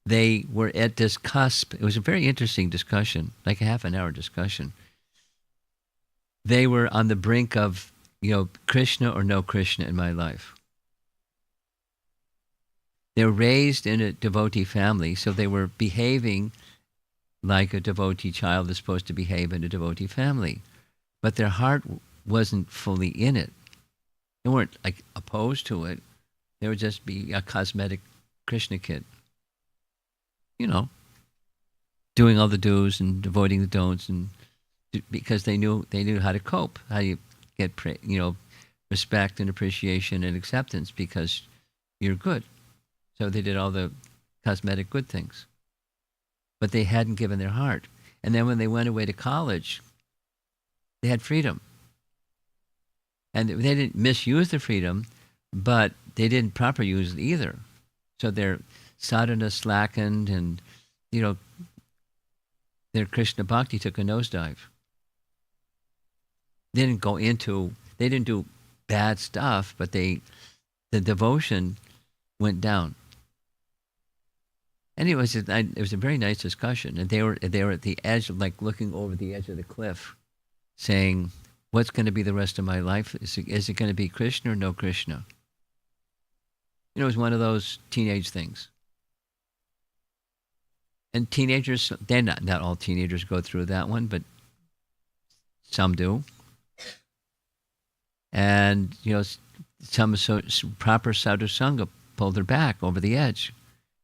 they were at this cusp. It was a very interesting discussion, like a half an hour discussion. They were on the brink of, Krishna or no Krishna in my life. They were raised in a devotee family, so they were behaving like a devotee child is supposed to behave in a devotee family. But their heart wasn't fully in it. They weren't opposed to it. They would just be a cosmetic Krishna kid. Doing all the do's and avoiding the don'ts, and because they knew how to cope, how you get respect and appreciation and acceptance because you're good. So they did all the cosmetic good things, but they hadn't given their heart. And then when they went away to college, they had freedom, and they didn't misuse the freedom, but they didn't proper use it either. So their sadhana slackened, and their Krishna bhakti took a nosedive. They didn't do bad stuff, but the devotion went down. And it was a very nice discussion, and they were at the edge, looking over the edge of the cliff, saying, "What's going to be the rest of my life? Is it going to be Krishna or no Krishna?" It was one of those teenage things. And teenagers, they're not all teenagers go through that one, but some do. And, some proper sadhusanga pulled her back over the edge.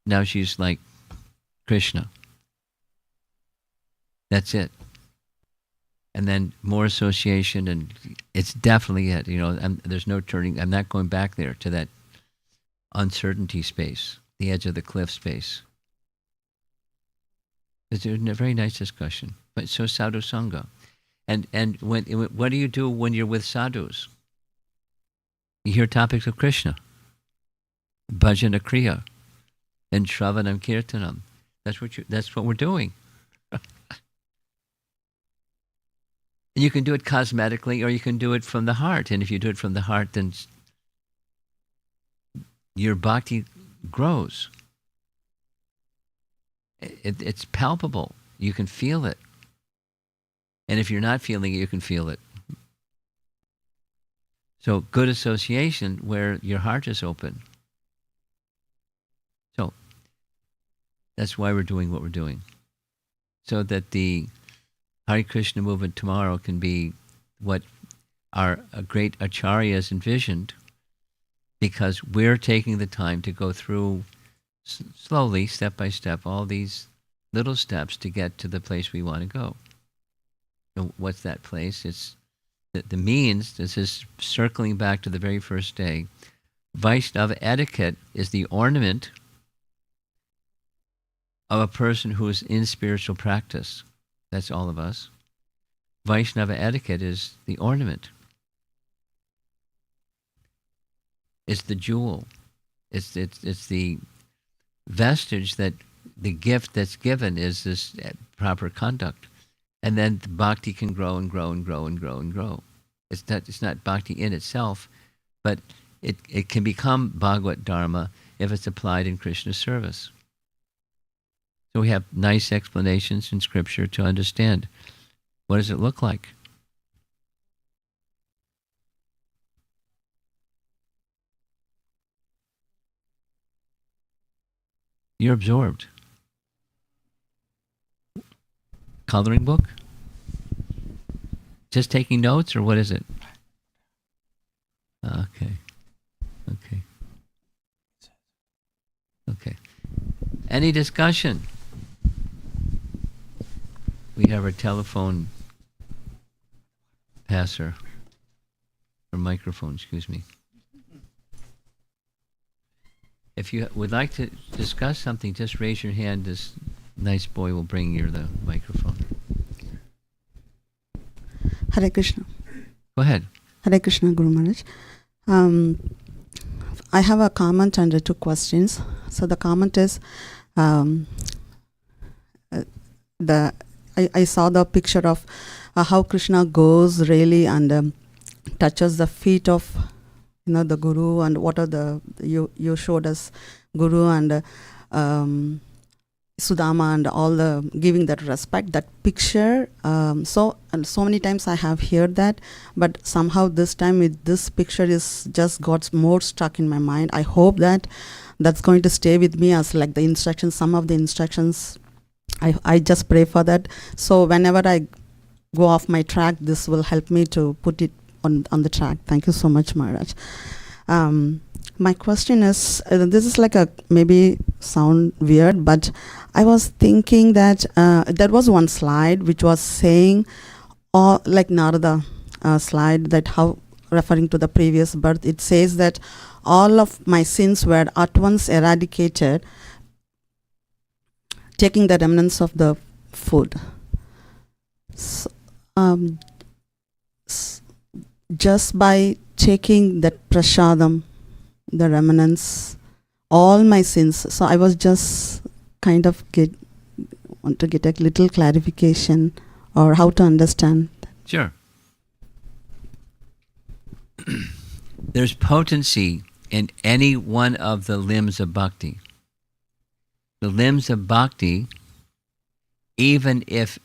Now she's like Krishna. That's it. And then more association, and it's definitely it. There's no turning. I'm not going back there to that uncertainty space, the edge of the cliff space. It's a very nice discussion. But so sadhusanga. And what do you do when you're with sadhus? You hear topics of Krishna, bhajana kriya, and shravanam kirtanam. That's what we're doing. And you can do it cosmetically, or you can do it from the heart. And if you do it from the heart, then your bhakti grows. It's palpable. You can feel it. And if you're not feeling it, you can feel it. So good association where your heart is open. So that's why we're doing what we're doing. So that the Hare Krishna movement tomorrow can be what our great acharyas envisioned, because we're taking the time to go through slowly, step by step, all these little steps to get to the place we want to go. So what's that place? It's the means. This is circling back to the very first day. Vaishnava etiquette is the ornament of a person who is in spiritual practice. That's all of us. Vaishnava etiquette is the ornament. It's the jewel. It's the vestige that the gift that's given is this proper conduct. And then the bhakti can grow and grow and grow and grow and grow. It's not bhakti in itself, but it can become Bhagavad Dharma if it's applied in Krishna's service. So we have nice explanations in Scripture to understand. What does it look like? You're absorbed. Coloring book? Just taking notes, or what is it? Okay. Any discussion? We have our telephone passer, or microphone, excuse me. If you would like to discuss something, just raise your hand. This nice boy will bring you the microphone. Hare Krishna. Go ahead. Hare Krishna, Guru Maharaj. I have a comment and two questions. So the comment is, I saw the picture of how Krishna goes really and touches the feet of the Guru, and what are you showed us Guru and Sudama and all the giving that respect, that picture. So many times I have heard that, but somehow this time this picture is just got more stuck in my mind. I hope that's going to stay with me as like the instructions, some of the instructions. I just pray for that. So whenever I go off my track, this will help me to put it on the track. Thank you so much, Maharaj. My question is, this is like a maybe sound weird, but I was thinking that there was one slide which was saying, like Narada slide, that how referring to the previous birth, it says that all of my sins were at once eradicated, taking the remnants of the food. So, just by taking that prasadam, the remnants, all my sins. So I was just kind of want to get a little clarification or how to understand. Sure. There's potency in any one of the limbs of bhakti. The limbs of bhakti, even if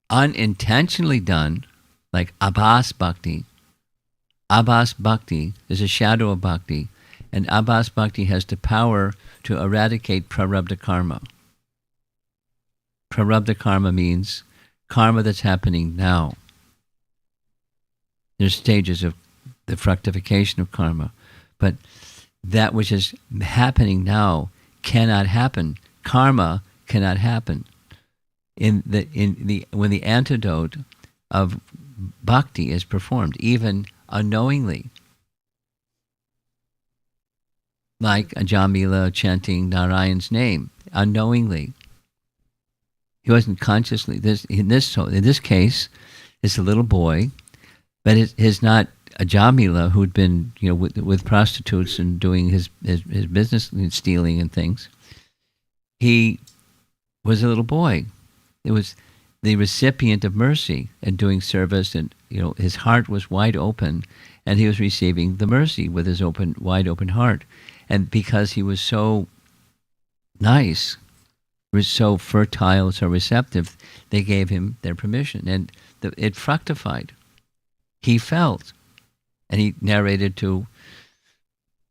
unintentionally done, like abhas bhakti is a shadow of bhakti, And Abhas Bhakti has the power to eradicate prarabdha karma. Prarabdha karma means karma that's happening now. There's stages of the fructification of karma, but that which is happening now cannot happen. Karma cannot happen. When the antidote of bhakti is performed, even unknowingly, like a Jamila chanting Narayan's name, unknowingly. He wasn't consciously. In this case, it's a little boy, but it's not a Jamila who'd been with prostitutes and doing his business and stealing and things. He was a little boy. It was the recipient of mercy and doing service, and his heart was wide open, and he was receiving the mercy with his wide open heart. And because he was so nice, was so fertile, so receptive, they gave him their permission, and it fructified. He felt, and he narrated to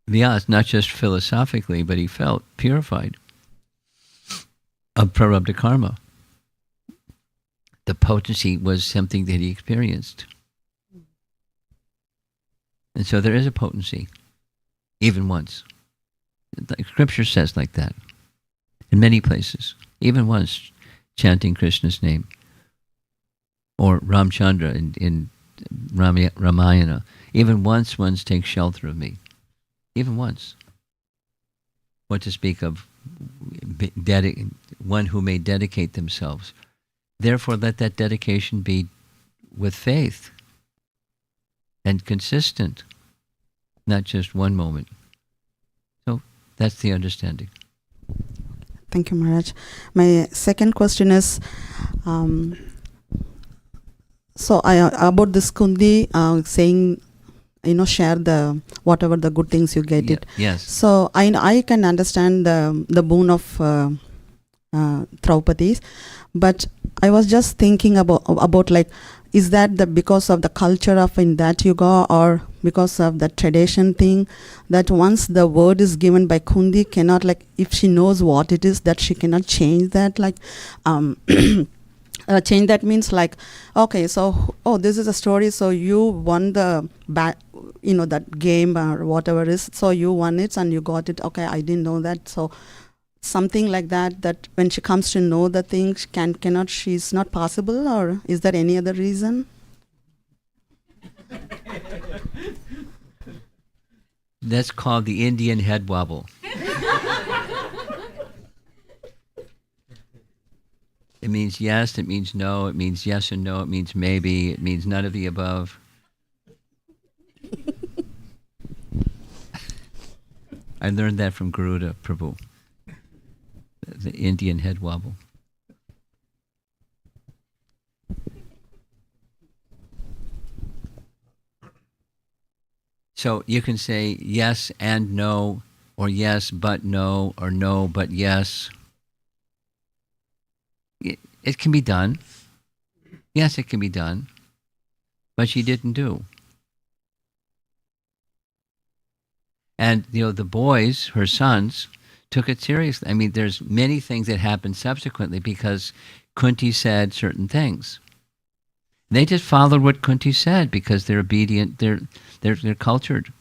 Vyas, not just philosophically, but he felt purified of prarabdha karma. The potency was something that he experienced. And so there is a potency, even once. The scripture says like that, in many places, even once, chanting Krishna's name. Or Ramchandra in Ramayana, even once take shelter of me. Even once. What to speak of one who may dedicate themselves. Therefore, let that dedication be with faith and consistent, not just one moment. So that's the understanding. Thank you, Maharaj. My second question is, about this Kundi saying, share the whatever the good things you get it. Yes. So I can understand the boon of Draupadi's, but I was just thinking about like, is that because of the culture of in that yuga, or because of the tradition thing, that once the word is given by Kundi, cannot, like, if she knows what it is, that she cannot change that, like change that means like, okay, so this is a story, so you won the that game or whatever it is, so you won it and you got it. Okay, I didn't know that. So something like that when she comes to know the thing, she's not possible, or is there any other reason? That's called the Indian head wobble. It means yes, it means no, it means yes and no, it means maybe, it means none of the above. I learned that from Garuda Prabhu, the Indian head wobble. So you can say yes and no, or yes but no, or no but yes. It can be done. Yes, it can be done. But she didn't do. And, the boys, her sons, took it seriously. I mean, there's many things that happened subsequently because Kunti said certain things. They just followed what Kunti said because they're obedient, they're cultured.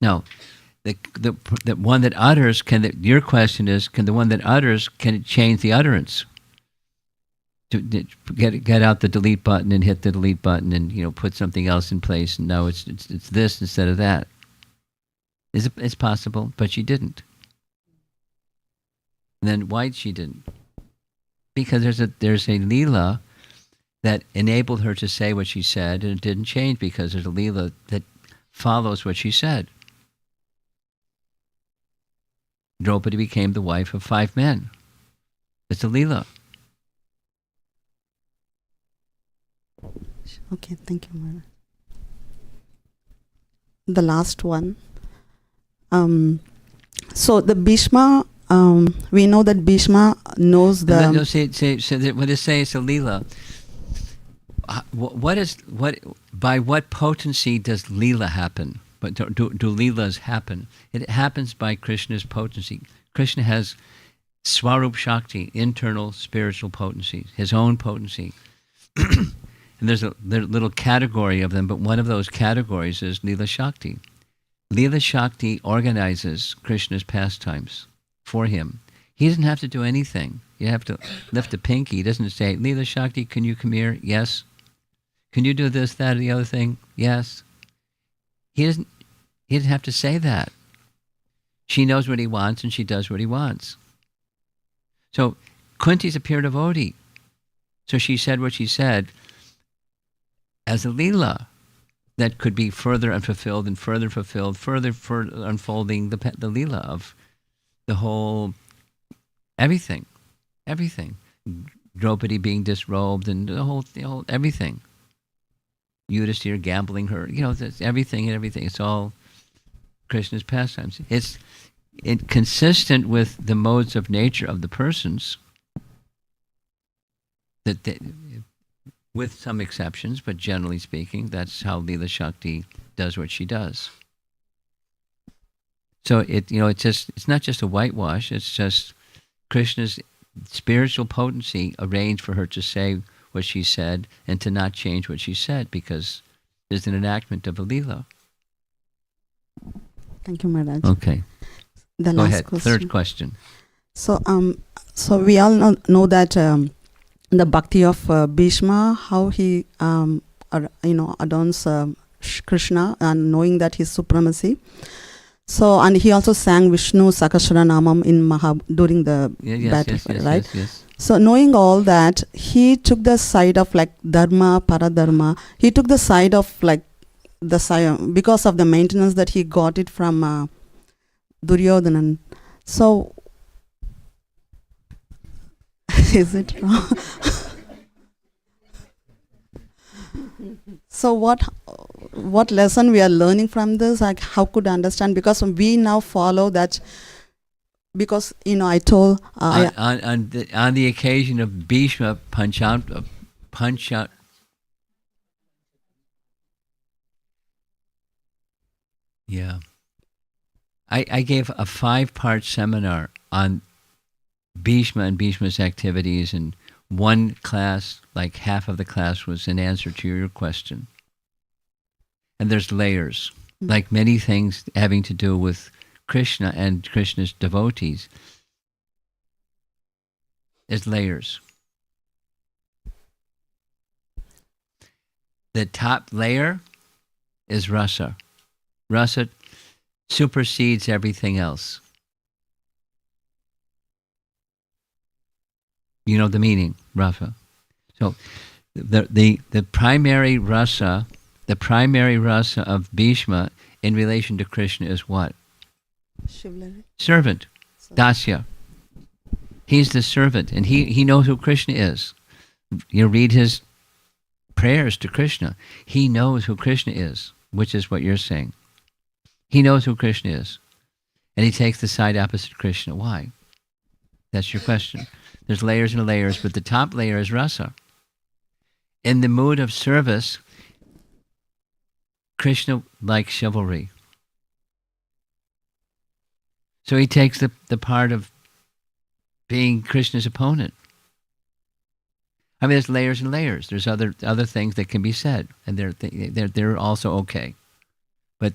No, the one that utters, your question is, can the one that utters, can it change the utterance? To get out the delete button and hit the delete button and put something else in place, and no, it's this instead of that. It's possible, but she didn't. And then why she didn't? Because there's a Leela that enabled her to say what she said, and it didn't change because there's a Leela that follows what she said. Draupadi became the wife of 5 men. It's a Leela. Okay, thank you, Mara. The last one. So the Bhishma, we know that Bhishma knows the... No, when they say it's a Leela, by what potency does Leela happen? But do Leelas happen? It happens by Krishna's potency. Krishna has Swarup Shakti, internal spiritual potency, his own potency. And there's a little category of them, but one of those categories is Leela Shakti. Leela Shakti organizes Krishna's pastimes for him. He doesn't have to do anything. You have to lift a pinky. He doesn't say, Leela Shakti, can you come here? Yes. Can you do this, that, or the other thing? Yes. He doesn't have to say that. She knows what he wants and she does what he wants. So Kunti's a pure devotee. So she said what she said as a Leela that could be further unfulfilled and further fulfilled, further unfolding the Leela of the whole, everything. Draupadi being disrobed and the whole everything. Yudhisthira gambling her, it's everything. It's all Krishna's pastimes. It's consistent with the modes of nature of the persons, with some exceptions, but generally speaking, that's how Leela Shakti does what she does. So it's not just a whitewash. It's just Krishna's spiritual potency arranged for her to say what she said and to not change what she said because there's an enactment of a Leela. Thank you, Maharaj. Okay. The Go last ahead. question. Third question. So we all know that the bhakti of Bhishma, how he adorns Krishna and knowing that his supremacy. So and he also sang Vishnu Sakashara Namam in during the battle, right? Yes. So knowing all that, he took the side of like dharma, paradharma. He took the side of like the side because of the maintenance that he got it from Duryodhanan. So is it wrong? So what lesson we are learning from this? Like how could I understand? Because we now follow that. Because I told on the occasion of Bhishma punch out. Yeah, I gave a 5-part seminar on Bhishma and Bhishma's activities, and one class, like half of the class, was an answer to your question. And there's layers, like many things having to do with Krishna and Krishna's devotees. There's layers. The top layer is rasa. Rasa supersedes everything else. You know the meaning, rasa. So the primary rasa, of Bhishma in relation to Krishna is what? Servant, dasya. He's the servant, and he knows who Krishna is. You read his prayers to Krishna. He knows who Krishna is, which is what you're saying. He knows who Krishna is, and he takes the side opposite of Krishna. Why? That's your question. There's layers and layers, but the top layer is rasa. In the mood of service, Krishna likes chivalry. So he takes the part of being Krishna's opponent. I mean, there's layers and layers. There's other things that can be said, and they're also okay. But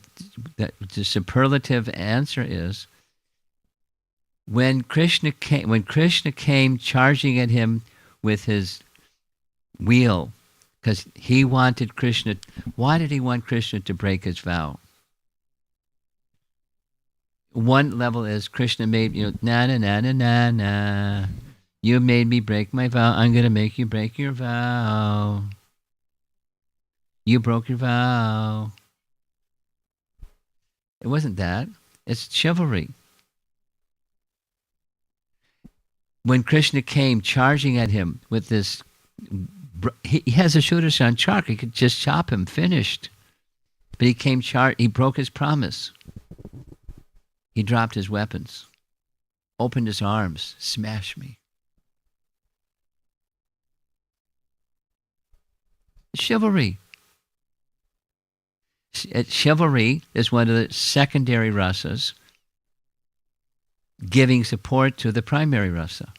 the superlative answer is when Krishna came charging at him with his wheel, because he wanted Krishna. Why did he want Krishna to break his vow? One level is Krishna made, na na na na na na. You made me break my vow. I'm going to make you break your vow. You broke your vow. It wasn't that. It's chivalry. When Krishna came charging at him with this, he has a Sudarshan chakra. He could just chop him, finished. But he broke his promise. He dropped his weapons, opened his arms, smash me. Chivalry. chivalry is one of the secondary rasas, giving support to the primary rasa.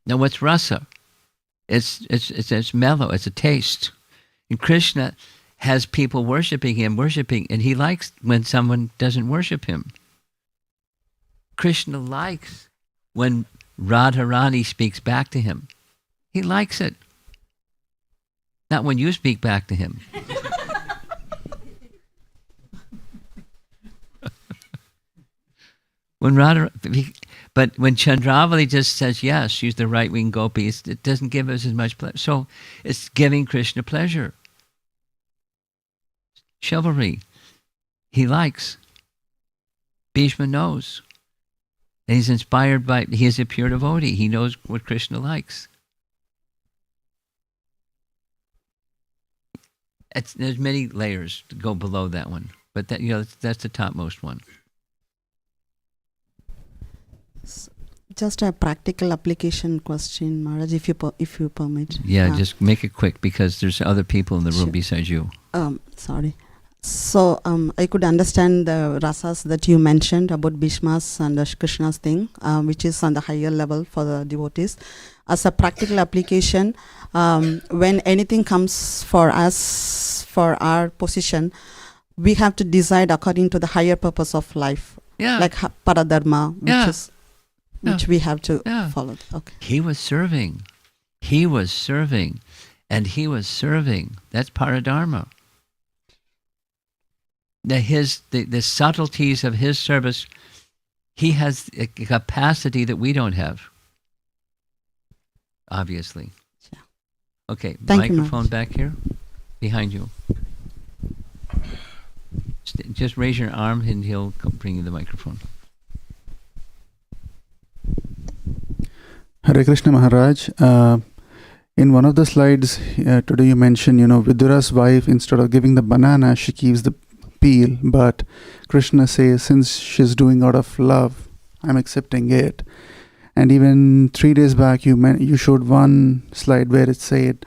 Now, what's rasa? It's mellow. It's a taste. And Krishna has people worshiping him, and he likes when someone doesn't worship him. Krishna likes when Radharani speaks back to him. He likes it. Not when you speak back to him. But when Chandravali just says yes, she's the right-wing gopi, it doesn't give us as much pleasure. So it's giving Krishna pleasure. Chivalry. He likes. Bhishma knows. And he's inspired by, he is a pure devotee. He knows what Krishna likes. There's many layers to go below that one. But that's the topmost one. Just a practical application question, Maharaj, if you permit. Yeah, just make it quick because there's other people in the room Sure. besides you. Sorry. So I could understand the rasas that you mentioned about Bhishma's and Krishna's thing, which is on the higher level for the devotees. As a practical application, when anything comes for us, for our position, we have to decide according to the higher purpose of life. Yeah. Like paradharma, which we have to Yeah. follow. Okay. He was serving. He was serving. And he was serving. That's paradharma. The subtleties of his service, he has a capacity that we don't have. Obviously. Yeah. Okay, Thank you, microphone Maharaj. back here, behind you. Just raise your arm and he'll bring you the microphone. Hare Krishna Maharaj. In one of the slides today you mentioned, Vidura's wife, instead of giving the banana, she keeps the peel. But Krishna says, since she's doing out of love, I'm accepting it. And even 3 days back, you showed one slide where it said,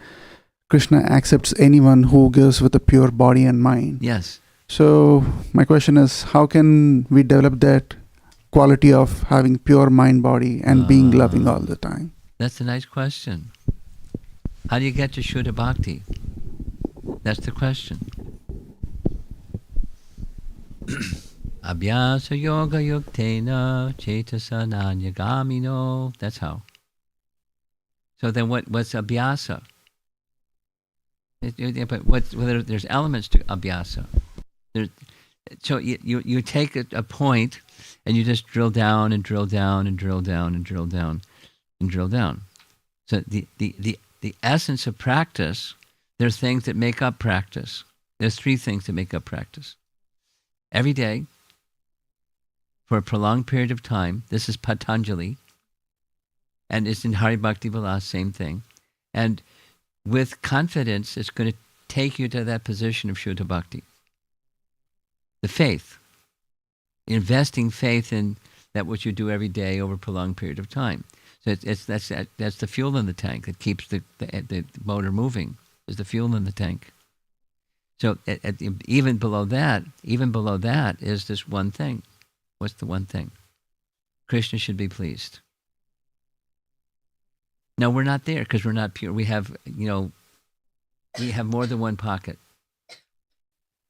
Krishna accepts anyone who gives with a pure body and mind. Yes. So my question is, how can we develop that quality of having pure mind, body, and being loving all the time? That's a nice question. How do you get to Shuddha Bhakti? That's the question. Abhyasa yoga yuktena cetasa nanyagamino. That's how. So then what's abhyasa? But there's elements to abhyasa. So you take a point and you just drill down and drill down and drill down and drill down and drill down. So the essence of practice, there's things that make up practice. There's 3 things that make up practice. Every day, for a prolonged period of time, this is Patanjali, and it's in Hari Bhakti Vilas, same thing. And with confidence, it's going to take you to that position of Shuddha Bhakti. The faith, investing faith in that what you do every day over a prolonged period of time. So that's the fuel in the tank that keeps the motor moving, is the fuel in the tank. So even below that is this one thing. What's the one thing? Krishna should be pleased. No, we're not there because we're not pure. We have more than one pocket.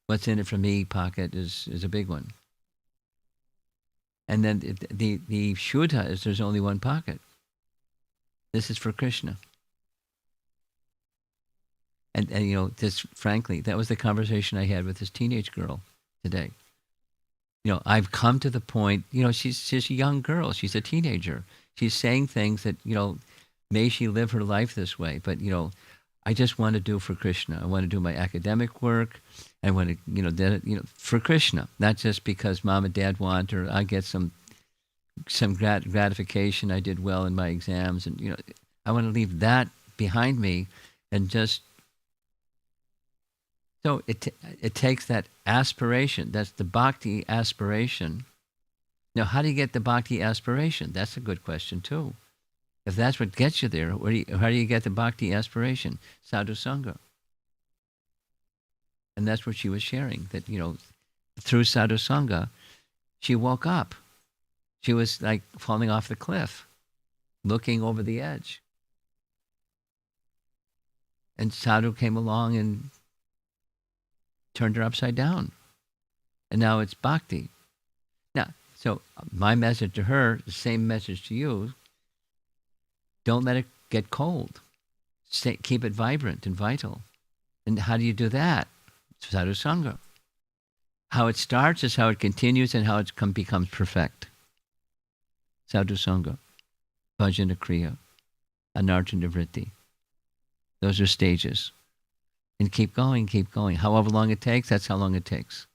What's in it for me pocket is a big one. And then the Shuddha is there's only one pocket. This is for Krishna. And just frankly, that was the conversation I had with this teenage girl today. I've come to the point, she's a young girl. She's a teenager. She's saying things that, may she live her life this way. But, I just want to do for Krishna. I want to do my academic work. I want to, for Krishna, not just because mom and dad want, or I get some gratification. I did well in my exams. And, I want to leave that behind me and just. So it takes that aspiration. That's the bhakti aspiration. Now, how do you get the bhakti aspiration? That's a good question too. If that's what gets you there, how do you get the bhakti aspiration? Sadhu Sangha. And And that's what she was sharing, that, through sadhu sangha, she woke up. She was like falling off the cliff, looking over the edge. And sadhu came along and turned her upside down. And now it's bhakti. Now, so my message to her, the same message to you, don't let it get cold. Keep it vibrant and vital. And how do you do that? Sadhu Sangha. How it starts is how it continues and how it becomes perfect. Sadhu Sangha, Bhajana Kriya, Anartha Vritti. Those are stages. And keep going, keep going. However long it takes, that's how long it takes.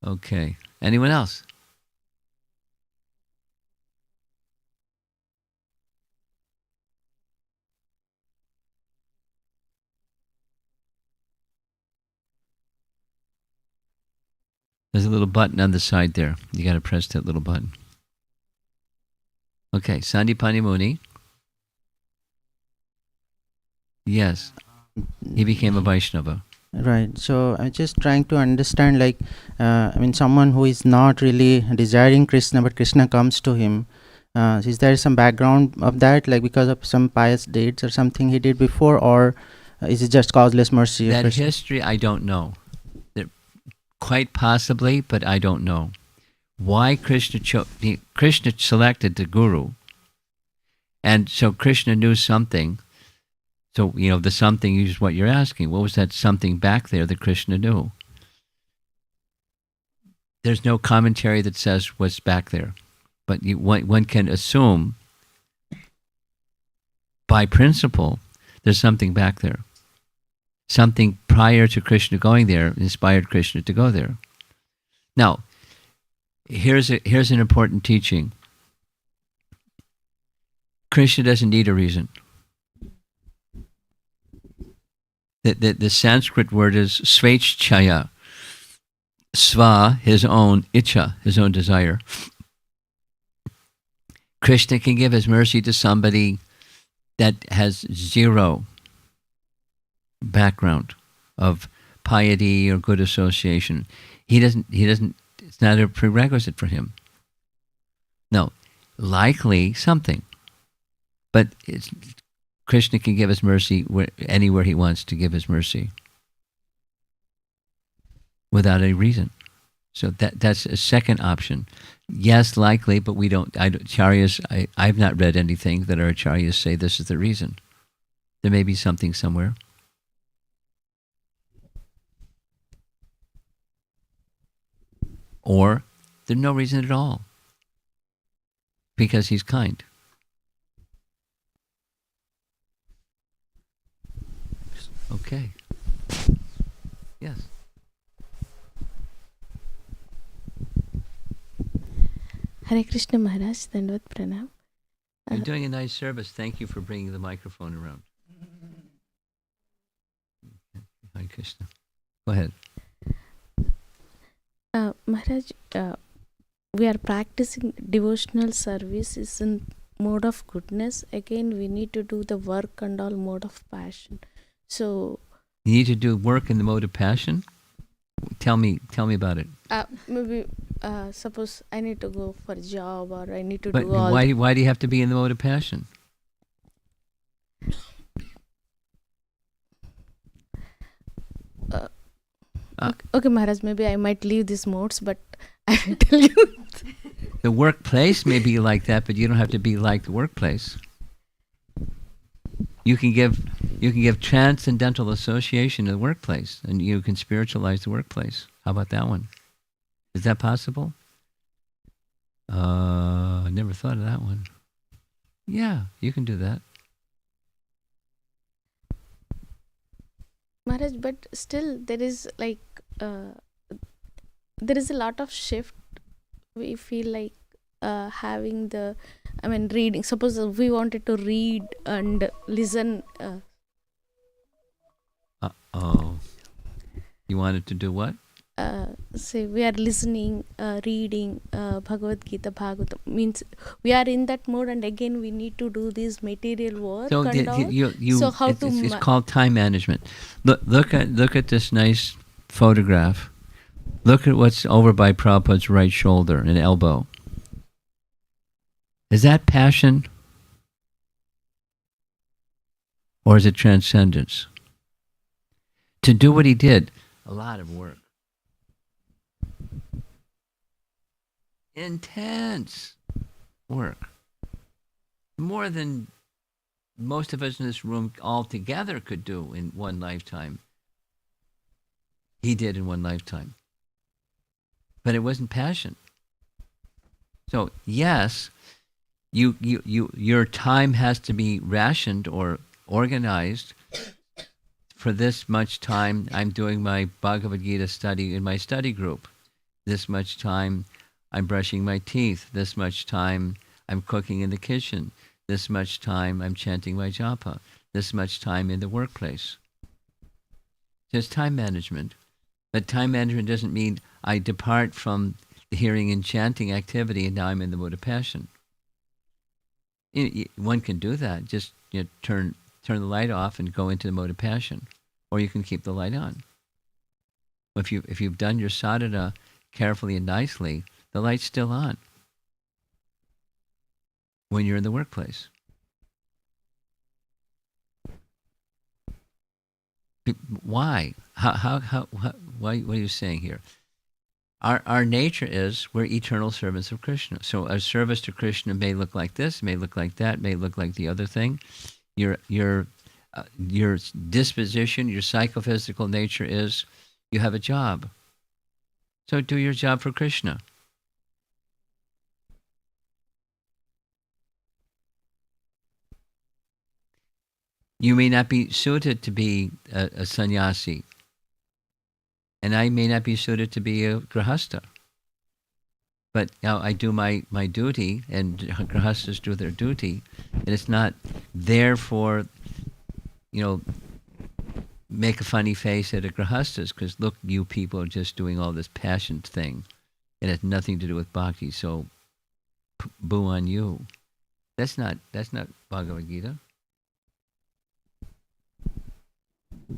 Okay. Anyone else? There's a little button on the side there. You got to press that little button. Okay, Sandipani Muni. Yes, he became a Vaishnava. Right. So I'm just trying to understand, someone who is not really desiring Krishna, but Krishna comes to him. Is there some background of that, like because of some pious deeds or something he did before, or is it just causeless mercy? That history, I don't know. Quite possibly, but I don't know. Why Krishna selected the guru, and so Krishna knew something. So, the something is what you're asking. What was that something back there that Krishna knew? There's no commentary that says what's back there. But one can assume, by principle, there's something back there. Something prior to Krishna going there inspired Krishna to go there. Now, here's an important teaching. Krishna doesn't need a reason. The Sanskrit word is svechchaya. Sva, his own, icha, his own desire. Krishna can give his mercy to somebody that has zero background of piety or good association. He doesn't, it's not a prerequisite for him. No, likely something. But Krishna can give his mercy anywhere he wants to give his mercy without any reason. So that's a second option. Yes, likely, but we don't. Acharyas, I've not read anything that our acharyas say this is the reason. There may be something somewhere. Or there's no reason at all. Because he's kind. Okay. Yes. Hare Krishna Maharaj, Dandavat Pranam. You're doing a nice service. Thank you for bringing the microphone around. Hare Krishna. Go ahead. Maharaj, we are practicing devotional service in mode of goodness. Again, we need to do the work and all mode of passion. So you need to do work in the mode of passion? Tell me about it. Maybe suppose I need to go for a job, or I need to But do all. why do you have to be in the mode of passion? Okay, Maharaj, maybe I might leave these modes, but I will tell you. The workplace may be like that, but you don't have to be like the workplace. You can give transcendental association to the workplace, and you can spiritualize the workplace. How about that one? Is that possible? I never thought of that one. Yeah, you can do that. Maharaj, but still there is there is a lot of shift. We feel like having reading. Suppose we wanted to read and listen. You wanted to do what? say we are listening, reading Bhagavad Gita, Bhagavatam, means we are in that mode, and again we need to do this material work So and all. So how it's called time management. Look at this nice photograph. Look at what's over by Prabhupada's right shoulder and elbow. Is that passion? Or is it transcendence? To do what he did, a lot of work. Intense work. More than most of us in this room all together could do in one lifetime. He did in one lifetime. But it wasn't passion. So yes, your time has to be rationed or organized. For this much time, I'm doing my Bhagavad Gita study in my study group. This much time, I'm brushing my teeth. This much time, I'm cooking in the kitchen. This much time, I'm chanting my japa. This much time in the workplace. Just time management. But time management doesn't mean I depart from the hearing and chanting activity and now I'm in the mood of passion. One can do that. Just turn the light off and go into the mode of passion, or you can keep the light on. If you've done your sadhana carefully and nicely, the light's still on when you're in the workplace. Why? How? What are you saying here? Our nature is we're eternal servants of Krishna. So our service to Krishna may look like this, may look like that, may look like the other thing. Your disposition, your psychophysical nature is you have a job. So do your job for Krishna. You may not be suited to be a sannyasi, and I may not be suited to be a grihastha. But now I do my duty, and grihasthas do their duty, and it's not there for, make a funny face at a grihasthas, because look, you people are just doing all this passion thing. It has nothing to do with bhakti, so boo on you. That's not Bhagavad Gita.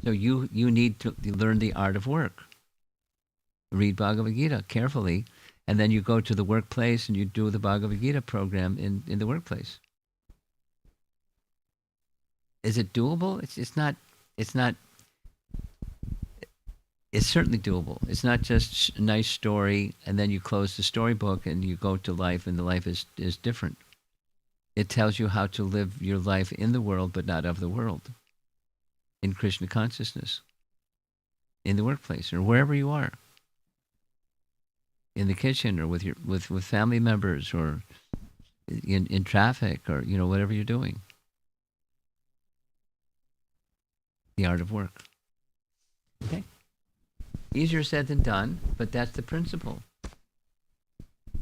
So you need to learn the art of work. Read Bhagavad Gita carefully, and then you go to the workplace and you do the Bhagavad Gita program in the workplace. Is it doable? It's not. It's certainly doable. It's not just a nice story and then you close the storybook and you go to life and the life is different. It tells you how to live your life in the world but not of the world. In Krishna consciousness, in the workplace, or wherever you are, in the kitchen, or with family members, or in traffic, or whatever you're doing. The art of work. Okay, easier said than done, but that's the principle.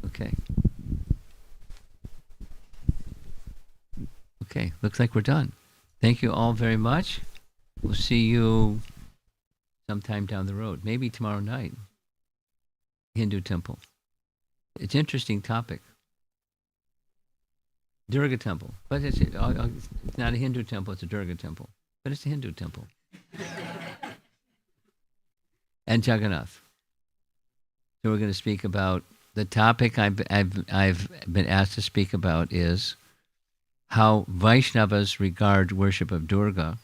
Okay. Okay, looks like we're done. Thank you all very much. We'll see you sometime down the road, maybe tomorrow night. Hindu temple. It's an interesting topic. Durga temple. But it's not a Hindu temple, it's a Durga temple. But it's a Hindu temple. And Jagannath. So we're going to speak about, the topic I've been asked to speak about is how Vaishnavas regard worship of Durga,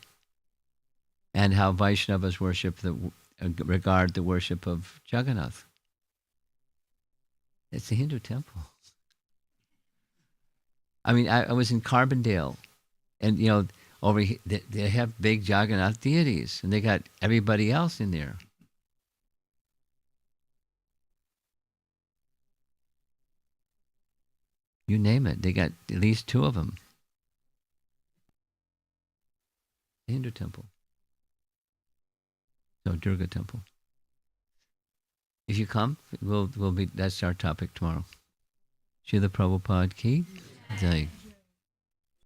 and how Vaishnavas regard the worship of Jagannath. It's a Hindu temple. I mean, I was in Carbondale, and over here they have big Jagannath deities, and they got everybody else in there. You name it, they got at least two of them. The Hindu temple. So Durga temple. If you come, that's our topic tomorrow. Srila Prabhupada ki Jai.